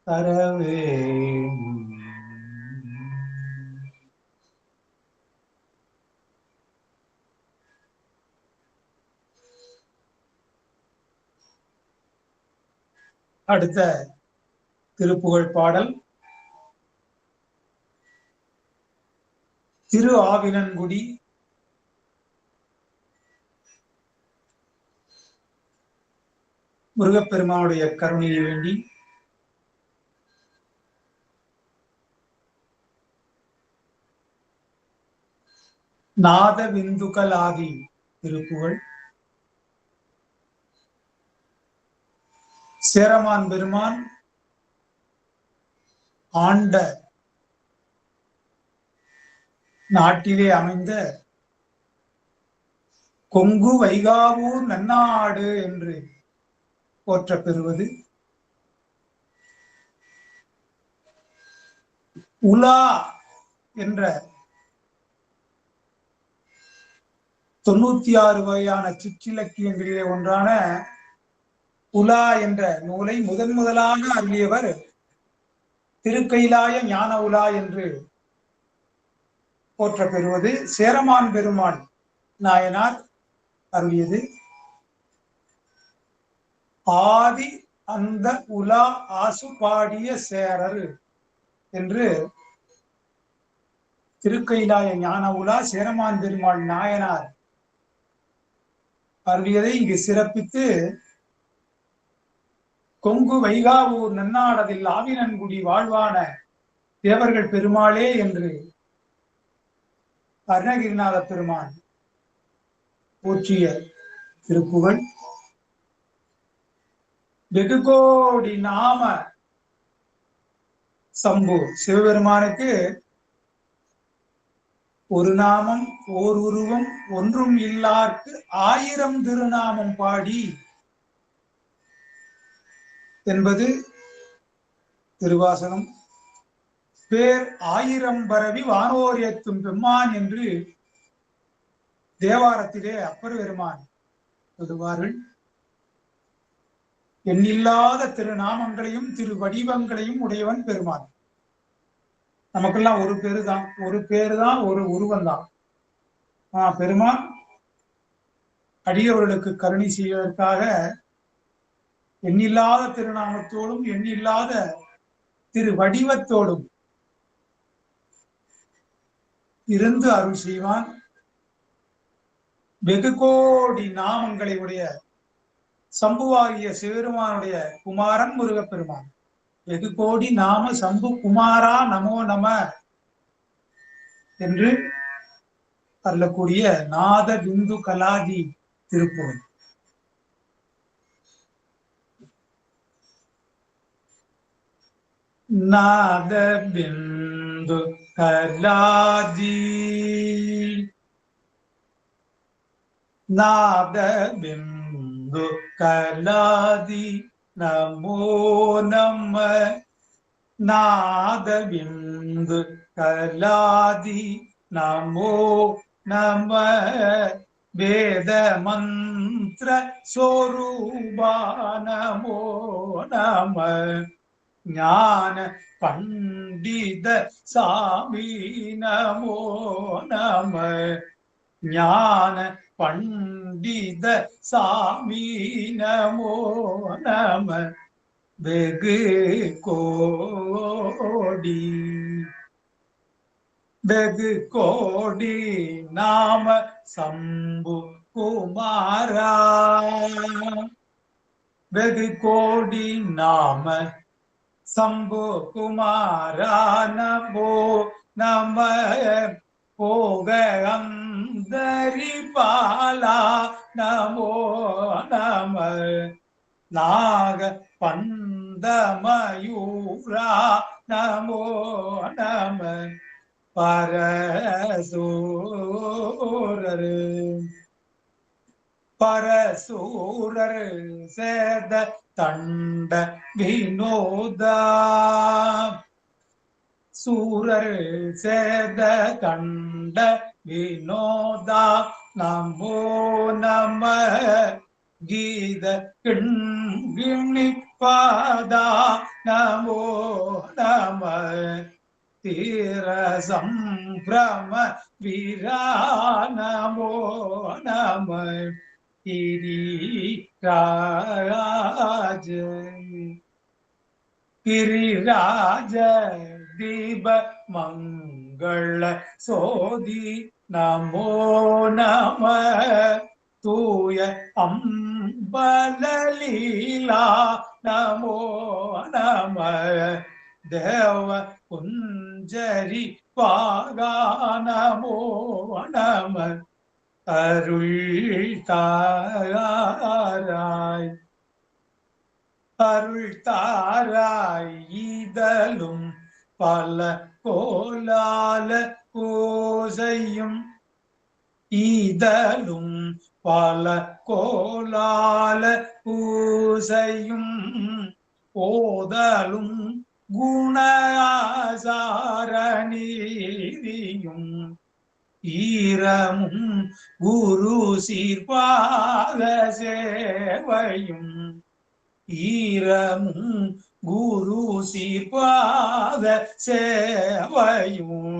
தர வேணும். அடுத்த திருப்புகழ் பாடல் திரு ஆவினன்குடி முருகப்பெருமானுடைய கருணையை வேண்டி நாத விந்துகளாகி திருப்புகழ் சேரமான் பெருமான் ஆண்ட நாட்டிலே அமைந்த கொங்கு வைகாவூர் நன்னாடு என்று போற்ற பெறுவது உலா என்ற 96 வகையான சிற்றிலக்கியங்களிலே ஒன்றான உலா என்ற நூலை முதலாக அருளியவர் திருக்கைலாய ஞான உலா என்று போற்ற பெறுவது சேரமான் பெருமான் நாயனார் அருளியது. ஆதி அந்த உலா ஆசு பாடிய சேரர் என்று திருக்கைலாய ஞான உலா சேரமான் பெருமாள் நாயனார் அருளியதை இங்கு சிறப்பித்து கொங்கு வைகாவூர் நன்னாடதில் ஆவினன்குடி வாழ்வான தேவர்கள் பெருமாளே என்று அருணகிரிநாத பெருமான் போற்றிய திருப்புகழ். வெகு கோடி நாம சம்பு சிவபெருமானுக்கு ஒரு நாமம் ஓர் உருவம் ஒன்றும் இல்லார்க்கு 1000 திருநாமம் பாடி என்பது திருவாசகம். பேர் 1000 பரவி வானோர் ஏத்தும் பெம்மான் என்று தேவாரத்திலே அப்பர் பெருமான் சொல்லுவார்கள். எண்ணில்லாத திருநாமங்களையும் திரு வடிவங்களையும் உடையவன் பெருமான். நமக்கெல்லாம் ஒரு பேரு தான் ஒரு உருவம் தான். பெருமான் அடியவர்களுக்கு கருணை செய்வதற்காக எண்ணில்லாத திருநாமத்தோடும் எண்ணில்லாத திரு வடிவத்தோடும் இருந்து அருள் செய்வான். வெகு கோடி நாமங்களை உடைய சம்புவாகிய சிவபெருமானுடைய குமாரன் முருகப்பெருமான். வெகு கோடி நாம சம்பு குமாரா நமோ நம என்று அருளக்கூடிய நாத பிந்து கலாதி திருப்புகழ். நாத பிந்து கலாதி நாத பிந்து கலாதி நமோ நம நாத பிந்து கலாதி நமோ நம வேத மந்திர ஸ்வரூபா நமோ நம ஞான பண்டித சாமி நமோ நம ஞான பண்டித சாமி நமோ நம வெகு கோடி நாம சம்பு குமாரா வெகு கோடி நாம சம்பு குமாரா நமோ நம போக அந்தரி பாலா நமோ நம நாக பந்தமயூரா நமோ நம பரசூரர் சேத தண்ட வினோதா சூரர் சேத கண்ட வினோதா நமோ நம கீத கிணிப்பாதா நமோ நம தீர சம்பிரம வீரா நமோ நம கிரிராஜ தீப மங்கள சோதி நமோ நம தூய அம்பலலீலா நமோ நம தேவ குஞ்சரி பாகா நமோ நம அருள் தாராய் ஈதலும் பல கோலால பூசையும் ஈதலும் பல கோலால பூசையும் ஓதலும் குணாசார நீதியும் ஈரமும் குரு சீர்பாத சேவையும் ஈரமும் குரு சீர்பாத சேவையும்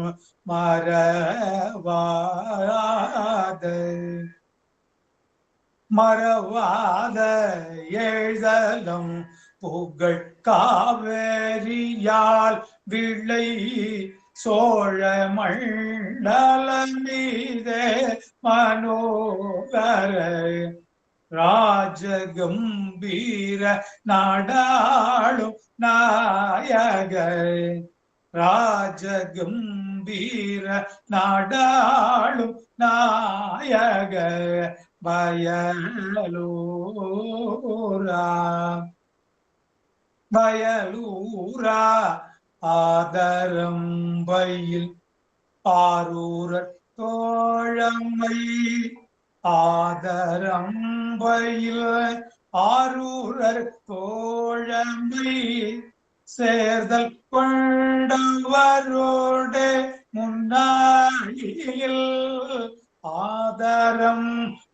மறவாத எழுதலும் புகழ் காவேரியால் விளை சோழ மண்டல மீதே மனோகர ராஜகம்பீர நாடாளும் நாயக ராஜகம்பீர நாடாளும் நாயக வயலூரா ஆதரம்பையில் ஆரூரர் தோழமை ஆதரம்பையில் ஆரூரர் தோழமை சேர்தல் கொண்டவரோடு முன்னாளில் ஆதரம்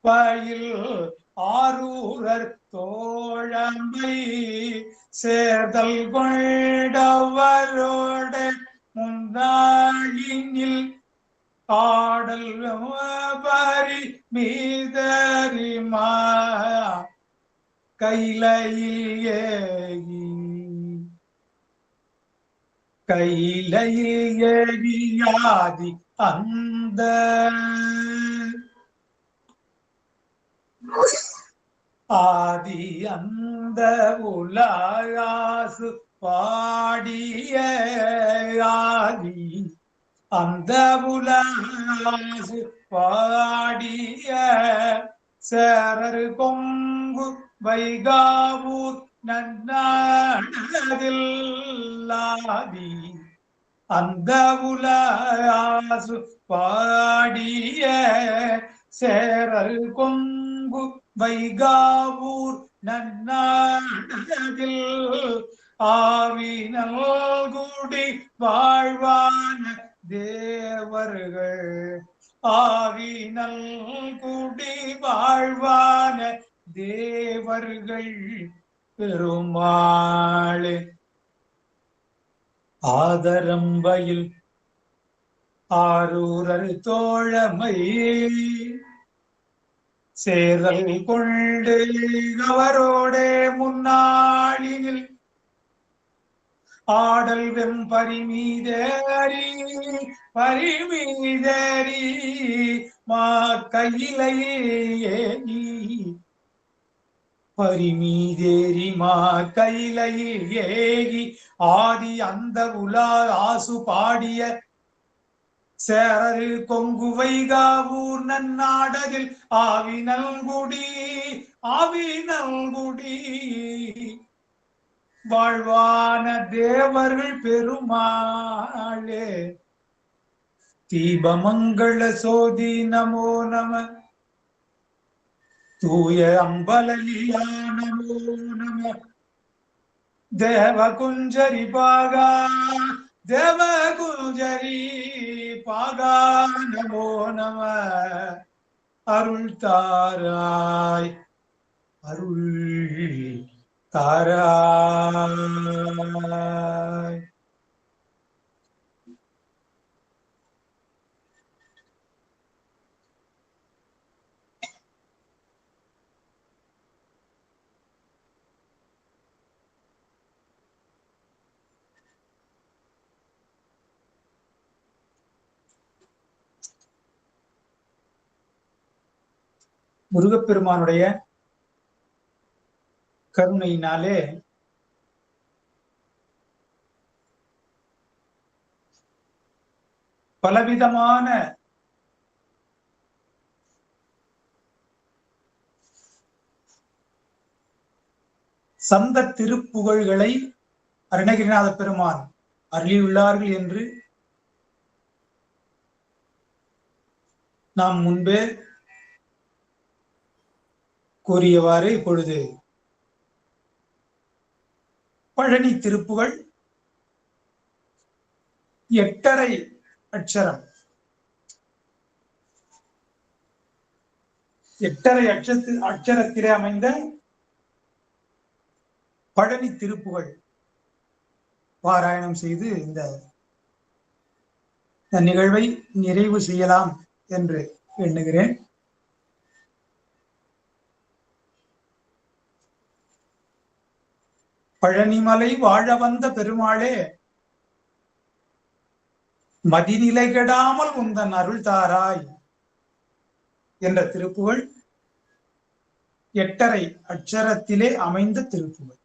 பயில் ஆரூரர் தோழமை சேர்தல் கொண்டவரோடு முன்னாளினில் ஆடல் பரி மீதரிமா கைலையில் ஏகி கைலையில் ஏகியாதி அந்த ஆதி அந்த உலகாசு பாடிய ஆதி அந்த உலகாசு பாடிய சேரர் கொங்கு வைகாவூர் நன்னாடதில் ஆதி அந்த உலகாசு பாடிய சேரர் கொங்கு வைகாவூர் நன்னாடதில் ஆவினல் குடி வாழ்வான தேவர்கள் ஆவினல் குடி வாழ்வான தேவர்கள் பெருமாளே ஆதரம்பையில் ஆரூரர் தோழமை சேரல் கொண்டு அவரோடே முன்னாளில் ஆடல் வெம்பரிமீதேறி பரிமீதேறி மா கையிலையே பரிமீதேறி மா கையிலையில் ஏகி ஆதி அந்த உலா ஆசு பாடிய சேரரு கொங்கு வைகாவூர் நன்னாடகில் ஆவினல்குடி வாழ்வான தேவர்கள் பெருமாளே தீபமங்கள சோதி நமோ நம தூய அம்பலலியா நமோ நம தேவகுஞ்சரி பாகா தேவகுஞ்சரி பாகா நமோ நம அருள் தாராய் அருள் தாராய். முருகப்பெருமானுடைய கருணையினாலே பலவிதமான சந்த திருப்புகழ்களை அருணகிரிநாத பெருமான் அருளியுள்ளார்கள் என்று நாம் முன்பே கூறியவாறு இப்பொழுது பழனி திருப்புகழ் 8.5 அட்சரம் 8.5 அட்சரத்திலே அமைந்த பழனி திருப்புகழ் பாராயணம் செய்து இந்த நிகழ்வை நிறைவு செய்யலாம் என்று எண்ணுகிறேன். பழனிமலை வாழ வந்த பெருமாளே, மதிநிலை கெடாமல் உந்தன் அருள் தாராய் என்ற திருப்புகழ் 8.5 அட்சரத்திலே அமைந்த திருப்புகழ்.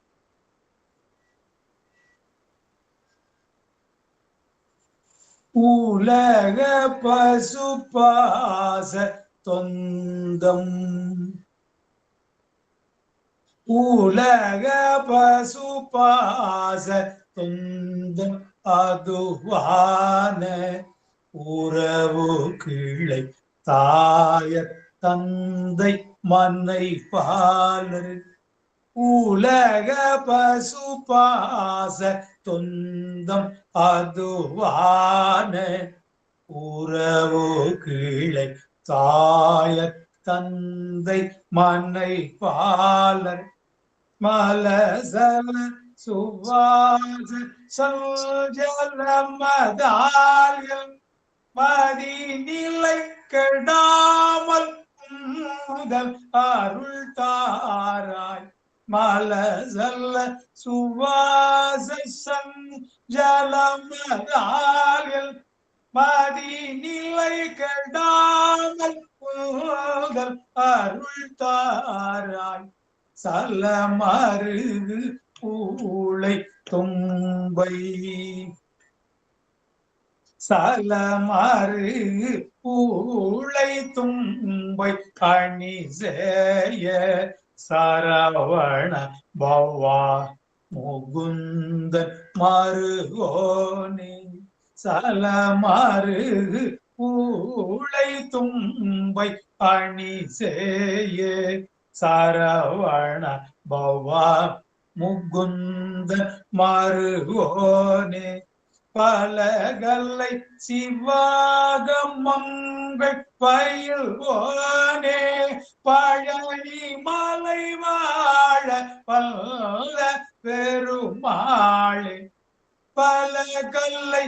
உலக பசுபாச தொந்தம் உலக பசுபாச தொந்தம் அதுவான உறவு கிளை தாய தந்தை மன்னை பாலர் உலக பசுபாச தொந்தம் அதுவான உறவு கிளை தாய தந்தை மன்னை பாலர் மலசல சுவாச சஞ்சலமதால்கள் மதிநிலை கெடாமல் முதல் அருள் தாராய் மலசல்ல சுவாச சஞ்சலமதால்கள் மதிநிலை கெடாமல் முதல் அருள் தாராய் சலமருகு பூளை தும்பை சலமருகு பூளை தும்பை அணி செய்ய சரவண பவா முகுந்தன் மருகோனே சலமருகு பூளை தும்பை அணி செய்ய சரவண பவா முகுந்த மருகோனே பலகல்லை சிவாகமங்கள் பயில்வோனே பழனி மலை வாழ பல்ல பெருமாளே பலகல்லை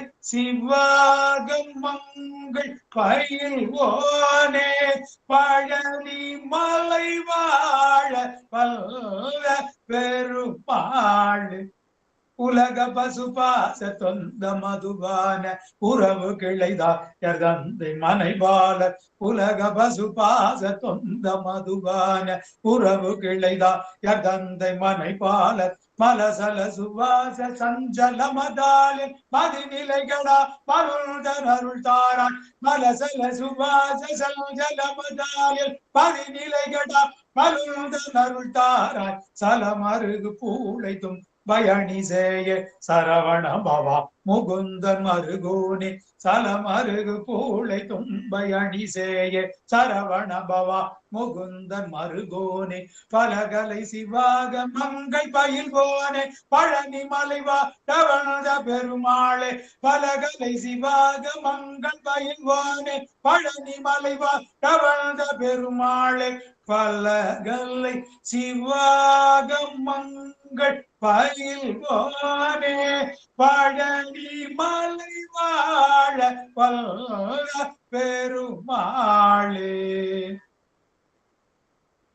சிவாகமங்கள் பயில்வோனே பழனி மலை வாழ பல்ல பெருமாளே உலக பசுபாச தொந்த மதுவான உறவு கிளைதார் தந்தை மனைவாளர் உலக பசுபாச தொந்த மதுவான உறவு கிளைதார் தந்தை மனைவாளர் மலசல சுவாச சஞ்சல மதாலின் மதிநிலைகளா மருள்தன் அருள் தாரான் மலசல சுவாச சஞ்சல மதாலில் மதிநிலைகளா மருள்தன் அருள் தாரான் சலமருகு பூளைத்தும் பயணி சேய சரவண பவா முகுந்தன் மருகோனே சலமருகு பூளை தும்பயணி சேய சரவண பவா முகுந்தன் மருகோனே பலகலை சிவாக மங்கள் பயில்வோனே பழனி மலைவா தவழ்ந்த பெருமாளே பலகலை சிவாக மங்கள் பயில்வோனே பழனி மலைவா தவழ்ந்த பெருமாளே பலகலை சிவாக மங்கள் பயில்வோனே பழனி மலை வாழ பல்ல பெருமாளே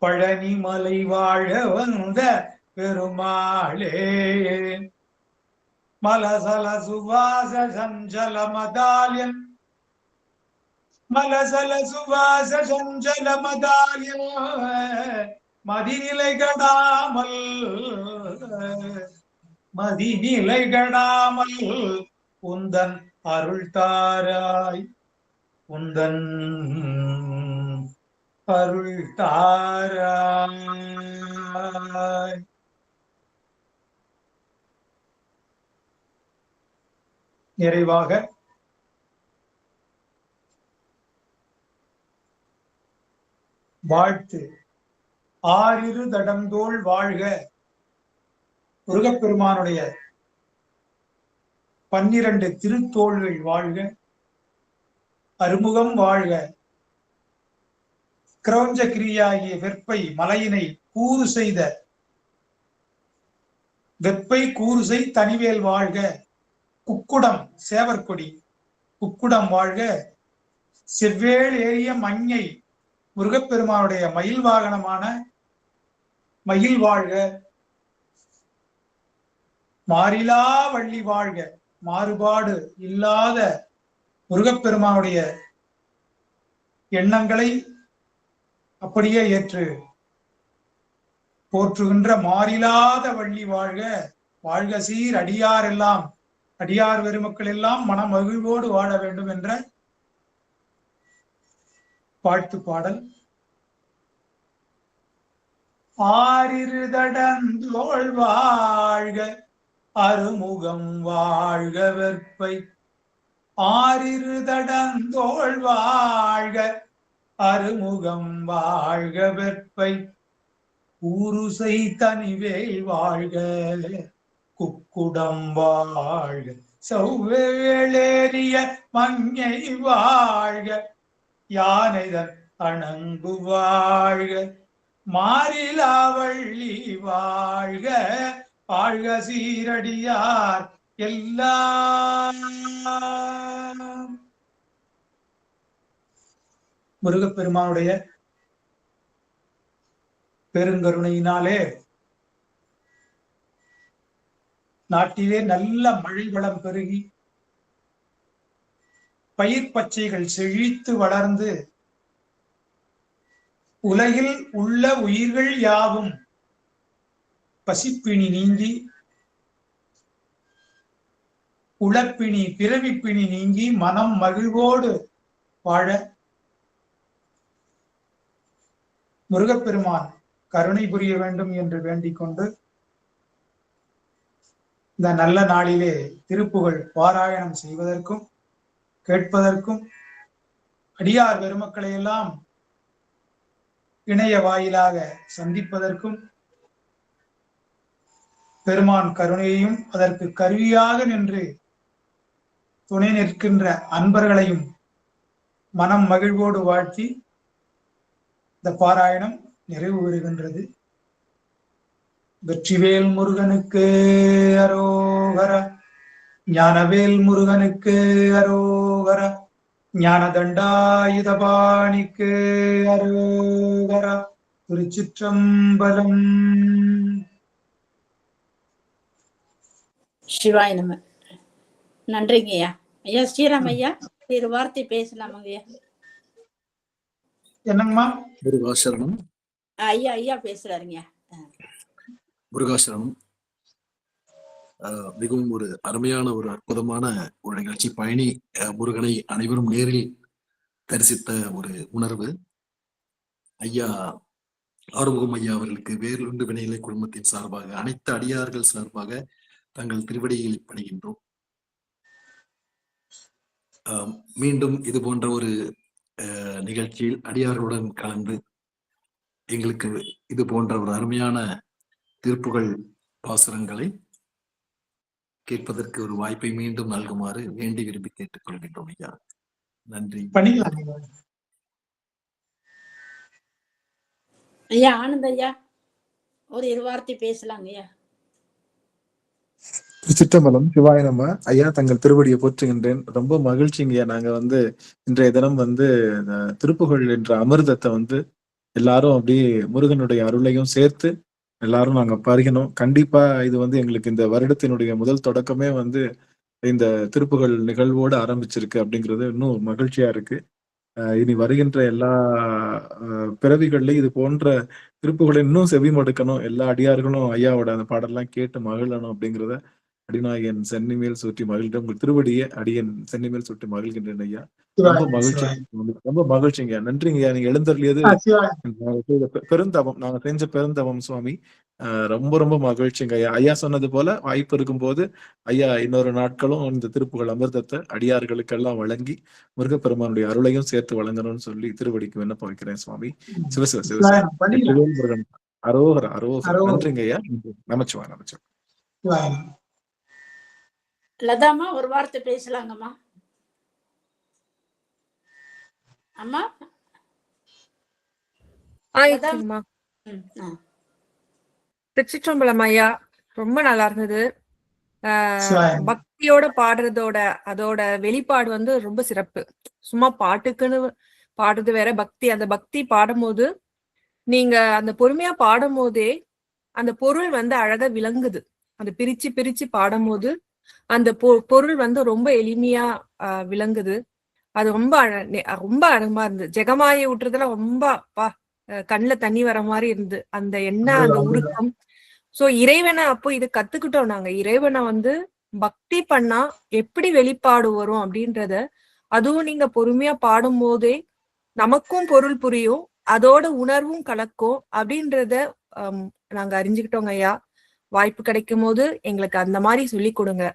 பழனி மலை வாழ வந்த பெருமாளே மலசல சுவாச சஞ்சல மதாலியன் மலசல சுவாச சஞ்சல மதாலியன் மதிநிலைகடாமல் மதிநிலைகடாமல் உந்தன் அருள் தாராய் உந்தன் அருள் தாராய். நிறைவாக வாழ்த்து ஆறிரு தடந்தோள் வாழ்க முருகப்பெருமானுடைய 12 திருத்தோள்கள் வாழ்க அருமுகம் வாழ்க கிரௌஞ்ச கிரியாகிய வெப்பை மலையினை கூறு செய்த வெப்பை கூறுசை தனிவேல் வாழ்க குக்குடம் சேவற்கொடி குக்குடம் வாழ்க செவ்வேள் ஏறிய மஞ்சை முருகப்பெருமானுடைய மயில் வாகனமான மயில் வாழ்க மாறிலா வள்ளி வாழ்க மாறுபாடு இல்லாத முருகப்பெருமானுடைய எண்ணங்களை அப்படியே ஏற்று போற்றுகின்ற மாறிலாத வள்ளி வாழ்க வாழ்க சீர் அடியார் எல்லாம் அடியார் பெருமக்கள் எல்லாம் மன மகிழ்வோடு வாழ வேண்டும் என்ற வாழ்த்து பாடல். ஆறிரு தடந்தோள் வாழ்க அருமுகம் வாழ்க வெற்பை ஆறிரு தடந்தோள் வாழ்க அருமுகம் வாழ்க வெற்பை ஊருசை தனிவேல் வாழ்க குக்குடம் வாழ்க செவ்வேளேறிய மங்கை வாழ்க யானைதன் அணங்கு வாழ்க மாறிலாவள்ளி வாழ்க வாழ்க சீரடியார் எல்லாம். முருகப்பெருமானுடைய பெருங்கருணையினாலே நாட்டிலே நல்ல மழை வளம் பெருகி பயிர் பச்சைகள் செழித்து வளர்ந்து உலகில் உள்ள உயிர்கள் யாவும் பசிப்பிணி நீங்கி உளப்பிணி பிறவிப்பிணி நீங்கி மனம் மகிழ்வோடு வாழ முருகப்பெருமான் கருணை புரிய வேண்டும் என்று வேண்டிக் கொண்டு இந்த நல்ல நாளிலே திருப்புகழ் பாராயணம் செய்வதற்கும் கேட்பதற்கும் அடியார் பெருமக்களை எல்லாம் இணைய வாயிலாக சந்திப்பதற்கும் பெருமான் கருணையையும் அதற்கு கருவியாக நின்று துணை நிற்கின்ற அன்பர்களையும் மனம் மகிழ்வோடு வாழ்த்தி இந்த பாராயணம் நிறைவு பெறுகின்றது. வெற்றிவேல் முருகனுக்கு அரோகர, ஞானவேல் முருகனுக்கு அரோகர, ஞான தண்டாயுதபாணிக்கு அரோகர. திருச்சிற்றம்பலம். சிவாய நம. நன்றிங்க ஐயா. ஐயா ஸ்ரீராம் ஐயா இரு வார்த்தை பேசலாமாங்க ஐயா? என்னங்கம்மா? முருகாசரணம். ஐயா ஐயா பேசுறாருங்க. முருகாசரணம். மிகவும் ஒரு அருமையான ஒரு அற்புதமான ஒரு நிகழ்ச்சி. பழனி முருகனை அனைவரும் நேரில் தரிசித்த ஒரு உணர்வு. ஐயா ஆறுமுகம் ஐயா அவர்களுக்கு வேலுண்டு வினையிலை குடும்பத்தின் சார்பாக அனைத்து அடியார்கள் சார்பாக தங்கள் திருவடியில் பணிகின்றோம். மீண்டும் இது போன்ற ஒரு நிகழ்ச்சியில் அடியார்களுடன் கலந்து எங்களுக்கு இது போன்ற ஒரு அருமையான திருப்புகழ் பாசுரங்களை கேட்பதற்கு ஒரு வாய்ப்பை மீண்டும் நல்குமாறு வேண்டி விரும்பி கேட்டுக்கொள்கின்றோம் ஐயா. நன்றி. ஐயா ஆனந்த் ஐயா ஒரு இரு வார்த்தை பேசலாங்க ஐயா. திருச்சிற்றம்பலம். சிவாய நம. ஐயா தங்கள் திருவடியை போற்றுகின்றேன். ரொம்ப மகிழ்ச்சிங்கய்யா. நாங்க இன்றைய தினம் திருப்புகழ் என்ற அமிர்தத்தை எல்லாரும் அப்படியே முருகனுடைய அருளையும் சேர்த்து எல்லாரும் நாங்க பருகினோம். கண்டிப்பா இது எங்களுக்கு இந்த வருடத்தினுடைய முதல் தொடக்கமே இந்த திருப்புகழ் நிகழ்வோடு ஆரம்பிச்சிருக்கு அப்படிங்கிறது இன்னும் மகிழ்ச்சியா இருக்கு. இனி வருகின்ற எல்லா பிறவிகள்லயும் இது போன்ற திருப்புகளை இன்னும் செவி மடுக்கணும். எல்லா அடியார்களும் ஐயாவோட அந்த பாடல்லாம் கேட்டு மகிழணும் அப்படிங்கிறத அடிநாயகன் சென்னிமேல் சுற்றி மகிழ்கின்ற உங்கள் திருவடியை அடியன் சென்னிமேல் சுற்றி மகிழ்கின்றேன் ஐயா. ரொம்ப மகிழ்ச்சி, ரொம்ப மகிழ்ச்சிங்க. நன்றிங்கய்யா. நீங்க எழுந்தருளியது பெருந்தவம், நாங்க செஞ்ச பெருந்தவம் சுவாமி. ரொம்ப ரொம்ப மகிழ்ச்சிங்க ஐயா. ஐயா சொன்னது போல வாய்ப்பு இருக்கும் போது ஐயா இன்னொரு நாட்களும் இந்த திருப்புகழ் அமிர்தத்தை அடியார்களுக்கெல்லாம் வழங்கி முருகப்பெருமானுடைய அருளையும் சேர்த்து வழங்கணும்னு சொல்லி திருவடிக்கு விண்ணப்பம் வைக்கிறேன் சுவாமி. சிவசிவ சிவசிவ முருகன் அரோகர அரோகர. நன்றிங்க ஐயா. நமச்சிவா நமச்சிவா. லதாமா ஒரு வார்த்தை பேசலாங்கம்மா. அம்மா திருச்சிற்றம்பலம் ஐயா. ரொம்ப நல்லா இருந்தது. பக்தியோட பாடுறதோட அதோட வெளிப்பாடு ரொம்ப சிறப்பு. சும்மா பாட்டுக்குன்னு பாடுறது வேற, பக்தி. அந்த பக்தி பாடும்போது நீங்க அந்த பொறுமையா பாடும் போதே அந்த பொருள் அழகா விளங்குது. அந்த பிரிச்சு பிரிச்சு பாடும் போது அந்த பொருள் ரொம்ப எளிமையா விளங்குது. அது ரொம்ப ரொம்ப அழகமா இருந்தது. ஜெகமாயை விட்டுறதுல ரொம்ப கண்ணுல தண்ணி வர மாதிரி இருந்து அந்த எண்ணெய் அந்த உருக்கம். சோ இறைவனை அப்போ இது கத்துக்கிட்டோம் நாங்க. இறைவனை பக்தி பண்ணா எப்படி வெளிப்பாடு வரும் அப்படின்றத, அதுவும் நீங்க பொறுமையா பாடும் போதே நமக்கும் பொருள் புரியும், அதோட உணர்வும் கலக்கும் அப்படின்றத நாங்க அறிஞ்சுக்கிட்டோங்க ஐயா. வாய்ப்பு கிடைக்கும் போது எங்களுக்கு அந்த மாதிரி சொல்லி கொடுங்க.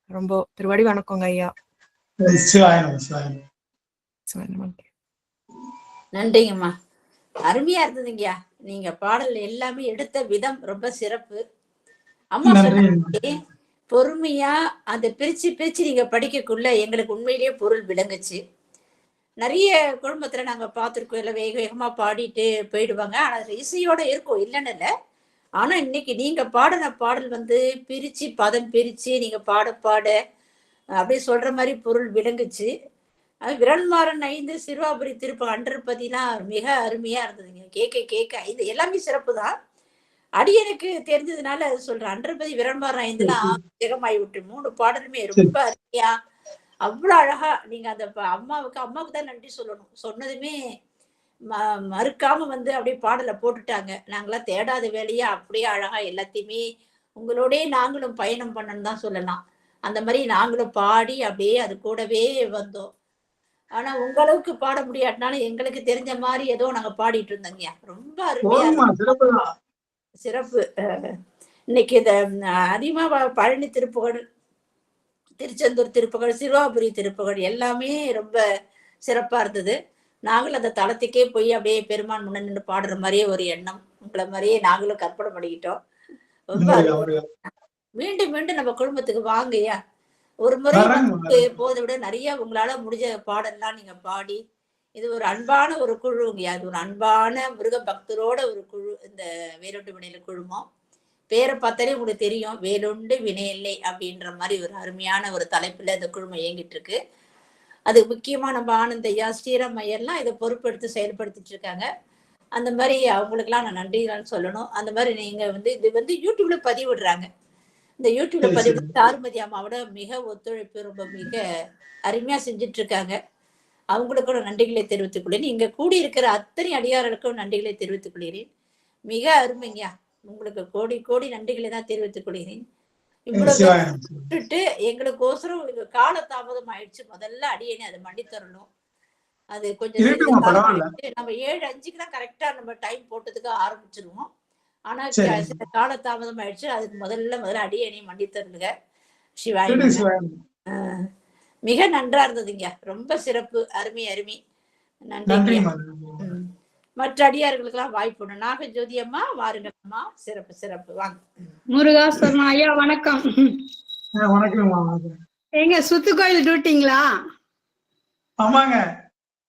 ரொம்ப திருவடி வணக்கங்க ஐயா. சிவாயனம் சிவாயனம். நன்றிங்கம்மா. அருமையா இருந்ததுங்கய்யா. நீங்க பாடல் எல்லாமே எடுத்த விதம் ரொம்ப சிறப்பு. அம்மா நன்றி. சொன்ன பொறுமையா அதை பிரிச்சு பிரிச்சு நீங்க படிக்கக்குள்ள எங்களுக்கு உண்மையிலேயே பொருள் விளங்குச்சு. நிறைய குடும்பத்துல நாங்க பார்த்திருக்கோம், எல்லாம் வேக வேகமா பாடிட்டு போயிடுவாங்க. ஆனா இசையோட இருக்கும், இல்லைன்னு இல்லை. ஆனா இன்னைக்கு நீங்க பாடின பாடல் வந்து பிரிச்சு பதம் பிரிச்சு நீங்க பாட பாட அப்படியே சொல்ற மாதிரி பொருள் விளங்குச்சு. அது விரண்மாறன் 5 சிறுவாபுரி திருப்பம் அன்றற்பதிலாம் மிக அருமையா இருந்ததுங்க. கேட்க கேட்க இது எல்லாமே சிறப்பு தான். அடியனுக்கு தெரிஞ்சதுனால அது சொல்றேன். அன்றற்பதி விரண்மாறன் 5லாம் ஜெகமாய் விட்டு 3 பாடலுமே ரொம்ப அருமையா அவ்வளவு அழகா நீங்க அந்த அம்மாவுக்கு தான் நன்றி சொல்லணும். சொன்னதுமே மறுக்காம வந்து அப்படியே பாடலை போட்டுட்டாங்க. நாங்களாம் தேடாத வேலையா அப்படியே அழகா எல்லாத்தையுமே உங்களோடய நாங்களும் பயணம் பண்ணணும்னு தான் சொல்லலாம். அந்த மாதிரி நாங்களும் பாடி அப்படியே அது கூடவே வந்தோம். ஆனா உங்களுக்கு பாட முடியாட்டினாலும் எங்களுக்கு தெரிஞ்ச மாதிரி ஏதோ நாங்க பாடிட்டு இருந்தோங்க. ரொம்ப அருமையா சிறப்பு. இன்னைக்கு இந்த அதிகமா பழனி திருப்புகழ், திருச்செந்தூர் திருப்புகழ், சிறுவாபுரி திருப்புகழ் எல்லாமே ரொம்ப சிறப்பா இருந்தது. நாங்களும் அந்த தளத்துக்கே போய் அப்படியே பெருமான் முன்ன நின்று பாடுற மாதிரியே ஒரு எண்ணம். உங்களை மாதிரியே நாங்களும் கற்பனை பண்ணிக்கிட்டோம். ரொம்ப மீண்டும் மீண்டும் நம்ம குடும்பத்துக்கு வாங்கய்யா. ஒரு முறை போதை விட நிறைய உங்களால முடிஞ்ச பாடல்லாம் நீங்க பாடி, இது ஒரு அன்பான ஒரு குழுங்கய்யா. அது ஒரு அன்பான முருக பக்தரோட ஒரு குழு இந்த வேலுண்டு வினையில குழுமம். பேரை பார்த்தாலே உங்களுக்கு தெரியும், வேலுண்டு வினையில்லை அப்படின்ற மாதிரி ஒரு அருமையான ஒரு தலைப்புல இந்த குழுமம் இயங்கிட்டு இருக்கு. அது முக்கியமா நம்ம ஆனந்தையா ஸ்ரீராம் ஐயர்லாம் இதை பொறுப்பெடுத்து செயல்படுத்திட்டு இருக்காங்க. அந்த மாதிரி அவங்களுக்குலாம் நான் நன்றிதான் சொல்லணும். அந்த மாதிரி நீங்க வந்து இது வந்து யூடியூப்ல பதிவிடுறாங்க. இந்த யூடியூப்ல பதிவு தாருமதி அம்மாவோட மிக ஒத்துழைப்பு ரொம்ப மிக அருமையா செஞ்சுட்டு இருக்காங்க. அவங்களுக்கும் நன்றிகளை தெரிவித்துக் கொள்கிறேன். இங்க கூடியிருக்கிற அத்தனை அடியார்களுக்கும் நன்றிகளை தெரிவித்துக் கொள்கிறேன். மிக அருமையா. உங்களுக்கு கோடி கோடி நன்றிகளை தான் தெரிவித்துக் கொள்கிறேன். இவ்வளவு விட்டுட்டு எங்களுக்கோசரம் கால தாமதம் ஆயிடுச்சு. முதல்ல அடியேனே அதை மண்டி தரணும். அது கொஞ்சம் நம்ம 7:05 தான் கரெக்டா நம்ம டைம் போட்டதுக்கு ஆரம்பிச்சிருவோம். ஆனா சில கால தாமதம் ஆயிடுச்சு. அதுக்கு முதல்ல அடியேனே மண்டி தருங்க. சிவாய மிக நன்றா இருந்ததுங்க. ரொம்ப சிறப்பு. அருமை அருமை. நன்றி. மற்ற அடியார்களுக்கு எல்லாம் வாய்ப்பு. நாகஜோதி அம்மா வாருங்க அம்மா. சிறப்பு சிறப்பு. வாங்க. முருகாசர்மா ஐயா வணக்கம். எங்க சுத்து கோயில் டியூட்டிங்களா? ஆமாங்க.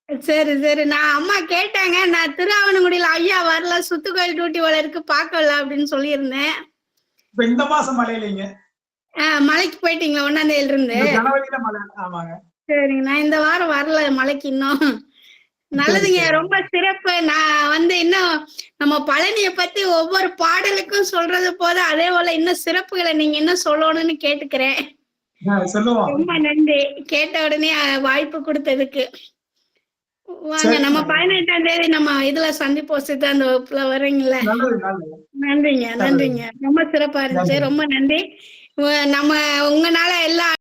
சரி சரி. நான் அம்மா கேட்டாங்க, நான் திருஆவணங்குடியில ஐயா வரல, சுத்து கோயில் டியூட்டி வளருக்கு பார்க்கல அப்படின்னு சொல்லியிருந்தேன். இந்த மாசம் மழையிலீங்க. மலைக்கு போயிட்டீங்களா? 1ஆம் தேதியில இருந்து? சரிங்க. நான் இந்த வாரம் வரல மலைக்கு இன்னும். நல்லதுங்க. ரொம்ப சிறப்பு. நான் வந்து இன்னும் நம்ம பழனிய பத்தி ஒவ்வொரு பாடலுக்கும் சொல்றது போது அதே போல இன்னும் சிறப்புகளை நீங்க இன்னும் சொல்லணும்னு கேட்டுக்கிறேன். ரொம்ப நன்றி. கேட்ட உடனே வாய்ப்பு கொடுத்ததுக்கு. வாங்க, நம்ம 18ஆம் தேதி நம்ம இதுல சந்திப்போம். சித்தாந்த வகுப்புல வர்றீங்களா? நன்றிங்க நன்றிங்க. ரொம்ப சிறப்பா இருந்துச்சு. ரொம்ப நன்றி. நம்ம உங்களால எல்லா